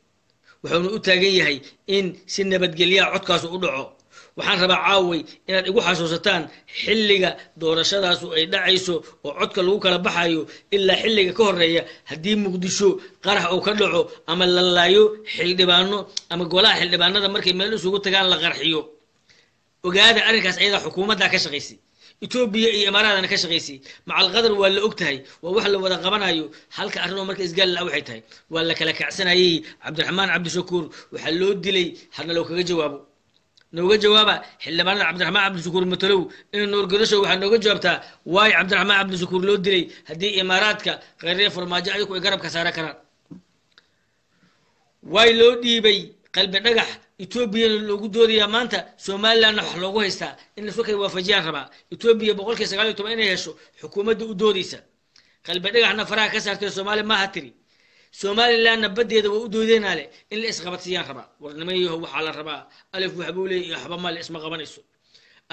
وحنا أتلاقيه هاي إن سنة بدقليا عدكاس ودعو وحنا ربع عاوي إن يقول حسوستان حلقة دور شداس وإيدا عيسو وعدك لوكا لبحايو إلا حلقة كهرية هدي مقدشو قرح أو كدعو أما للايو حل دبانو أما قولا حل دبانو ده مركي ميلو سوقو تقال لغرحيو وقاعد أركز أيضا حكومة ذا كشغيسي إثيوبيا إمارات أنا كشغيسي مع الغدر ولا أكتهاي ووحل ولا قبنايو هلك أرنو مركز قال الأوحيتهاي ولا كلك عسنا عبد الرحمن عبد الشكور وحلو دلي حنا لو كجا جوابه نوجا جوابه حل بنا عبد الرحمن عبد الشكور متلو إنه نور قرشه وحنا نوجا جوابته واي عبد الرحمن عبد الشكور لو دلي هدي إماراتك غير فرماجة أيك ويقرب كسارة كران واي لو دي بي قلب نجح إثيوبيا لوجود دوري أمانتا سوماليا نحلوه هستا إن سوكي وفجان ربع إثيوبيا بقول كي سقالي تمين يشوا حكومة دوريسا قلب نجح إحنا فراغ كسرت الصومالي ما هتري سومالي لا نبدي يد ودودين عليه إن الإسقاط سيان ربع ورنميه هو حال الربع ألف وحبولي يحب مال اسمه غبنيسو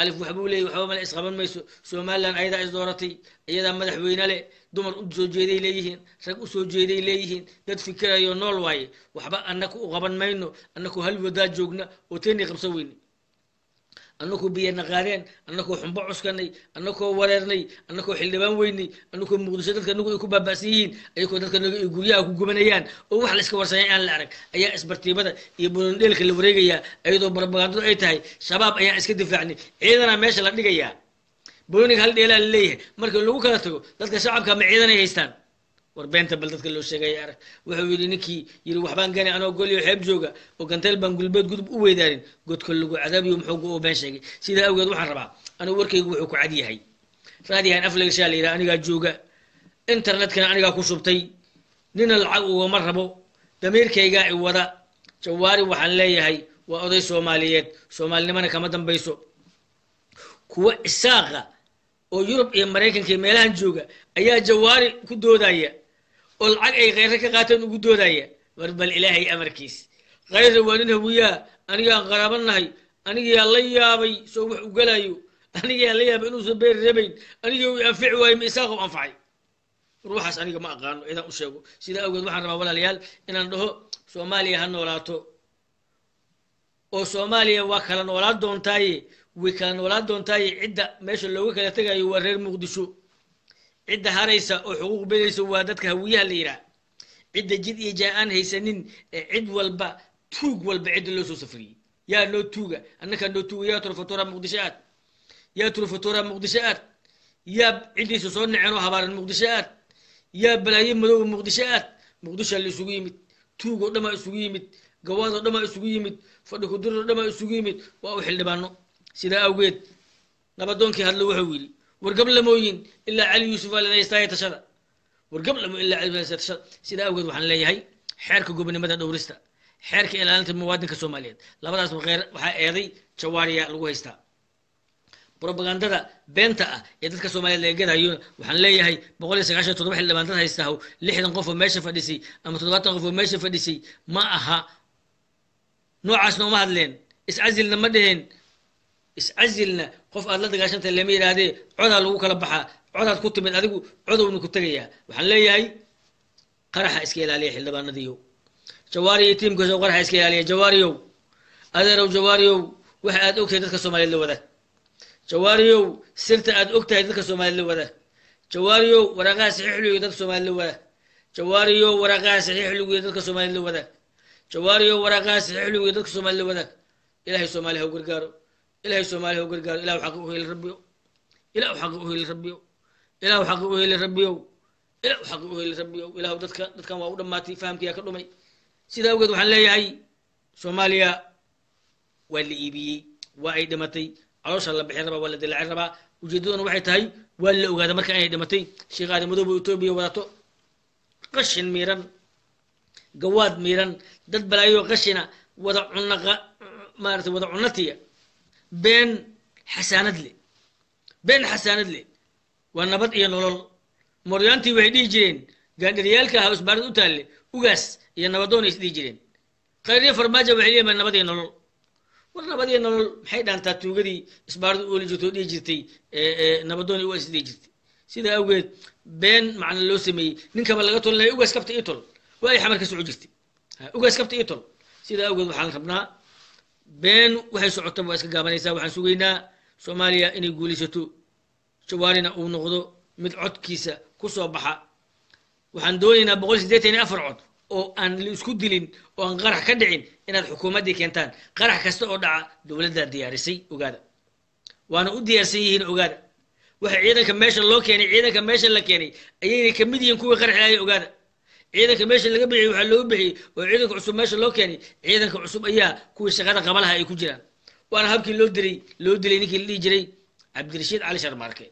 alif waxbuu leeyahy waxba male isqaban mayso somaliland ayadaa is dooratay iyadaa madaxweyne leh dumar u soo jeeday leeyihiin rag u soo jeeday leeyihiin dad fikirayo nool waaye waxba annaku u qaban mayno annaku hal wadaa joogna oo teeni qabsan weyne annakoo biyana qaadeen annakoo xumbo cuskanay annakoo wareernay annakoo xildhibaan weynay annakoo muqdisho dadka anagu ay ku baaba'san yihiin ayagoo dadka naga ay guryaha ku gubanayaan oo wax la iska warsanyay aan la arag ayaa isbartiibada iyo bulondheelka la wareegayaa ayadoo barabagandadu ay tahay shabaab ayaan iska difaacnay ciidana meesha la dhigayaa booniga hal dheelaa la leeyahay marka lagu kala tago dadka shacabka ma ciidan ay haystaan war beenta bal dadka loo sheegaya arag wuxuu yidhi ninkii yidhi waxbaan gani anoo golyo xeeb jooga oo ganteel baan gulbeed gudub u weydaanin godka lagu cadaabiyo muxuu oo been sheegay sidaa awgeed waxaan rabaa anigu warkaygu wuxuu ku cad yahay raadiyahan aflegshaa la yidhaha anigaa jooga internetkana anigaa ku shubtay nina lacag ugama rabo damiirkaygaa i wada jawaari waxaan leeyahay waa oday soomaaliyeed soomaalinimana kama dambayso kuwa isaaqa oo yurub iyo maraykanka iyo meelahan jooga ayaa jawaari ku doodaya oo lacag ay khayre ka qaateen ugu doodaya war bal ilaahay amarkiis khayre waa nin hawiyaa anigaan qaraabanahay anigaa la yaabay soo wax u galayo anigaa la yaabay inuusan beeri rabayn aniga uu anfici waayo ma isaaq u anfacay ruuxaas aniga ma aqaano idan u sheego sidaa awgeed waxaan rabaa walaalayaal inaan dhaho soomaaliya ha noolaato oo soomaaliya waa kala noolaan doontaaye way kala noolaan doontaaye cidda meesha looga kala tegayo waa reer muqdisho cidda haraysa oo xuquuq belaysa waa dadka hawiyaha la yidhaha cidda jid iyo jaa-aan haysanin cid walba tuug walba cidda loo soo safriyey yaa noo tuuga annakaa noo tuuga yaa turfatora muqdisho aad yaa turfatora muqdisho aad yaa ciddiisa soo naceen oo habaaran muqdisho aad yaa balaayo madooba muqdisho aad muqdishaa la isugu yimid tuug oo dhamaa isugu yimid gawaad oo dhamaa isugu yimid fadhi kudur oo dhamaa isugu yimid waa u xildhibaano sidaa awgeed nabadoonkii hadlo wuxuu yidhi wargablamooyin ilaa cali yuusuf aa lanaystaaye tashada wargablamo ilaa cali tashada sidaa awgeed waxaan leeyahay xeerka gobonimada dhowrista xeerka ilaalinta muwaadinka soomaaliyeed labadaas waxaa eeday jawaariya lagu haystaa brobagandada beenta ah ee dadka soomaaliyeed laga gadayo waxaan leeyahay 197 xildhibaan dad haystaho 60 qof oo meesha fadhisay ama 70 qof oo meesha fadhisay ma aha noocaasna uma hadleen iscazilna ma dheheen iscazilna qof aad la dagaashantay lama yidhaahdee codaa lagu kala baxaa codaad ku timid adigu codowna ku tegayaa waxaan leeyahay qaraxa iska ilaaliya xildhibaanadiiyow jawaari iyo tiimkiisa qaraxa iska ilaaliya jawaariyow adeerow jawaariyow waxa aad ogtahay dadka soomaaliyeed la wada jawaariyow sirta aad ogtahay dadka soomaaliyeed la wada jawaariyow waraaqaha saxiixliga dadka soomaaliyeed la wada jawaariyow waraaqaha saxiixliga dadka soomaaliyeed la wada jawaariyow waraaqaha saxiixliga dadka soomaaliyeed la wada ilaahay soomaaliya ha gargaaro إلهي سومالي هو قرقار إله حق أهيل ربيو إله حق أهيل ربيو إله حق أهيل ربيو إله حق أهيل ربيو إله دتك ما أود ما تفهم كيا كلامي سيدا وقت وحنا لي هاي سوماليا واللي يبي وايد متي عروس الله بحربة ولا دل عربة وجدون واحد هاي ولا وهذا مركز أيد متي شيء قاعد مذوب يوتيوب ولا تو قشن ميران جواد ميران دد بلايو قشنا وضعنا ما رت وضعنا تيا بين حساند لي والنبض إيه نولل مريانتي وحدي جرين قال ريالك هاوس بارد أتالي وقاس إيه نبضون يسدي جرين قال فرماجة وحدي من نبض إيه نولل والنبض إيه نولل حيدا أنت توقدي إسبارد أولي جتو دي جرتي نبضون يسدي جرتي سيدا أوقات بين معنى اللوسمي ننك بلغتو اللي وقاس كبت إيطول وأي حمر كسو جرتي وقاس كبت إيطول سيدا أوقات وحال خبنا بين waxay socoto waa iska gaabanaysaa waxaan sugaynaa Soomaaliya inay guulaysato jawaarina uu noqdo mid codkiisa ku soo baxa waxaan doonaynaa 184 cod oo aan la isku dilin oo aan qarax ka dhicin inaad xukuumadii keentaan qarax kasta oo dhaca dawladda diyaarisay ogaada waana u diyaarsan yihiin ogaada waxa ciidanka meesha la keenay ayay ka mid yihiin kuwa qaraxay ogaada ciidanka meesha laga bixiyay waxa loo bixiyay oo ciidanka cusub meesha loo keenay ciidanka cusub ayaa kuwa shaqada qabalaha ay ku jiraan waana habkii loo dilay ninkii la dhigi jiray Cabdirashiid Cali Sharmaarke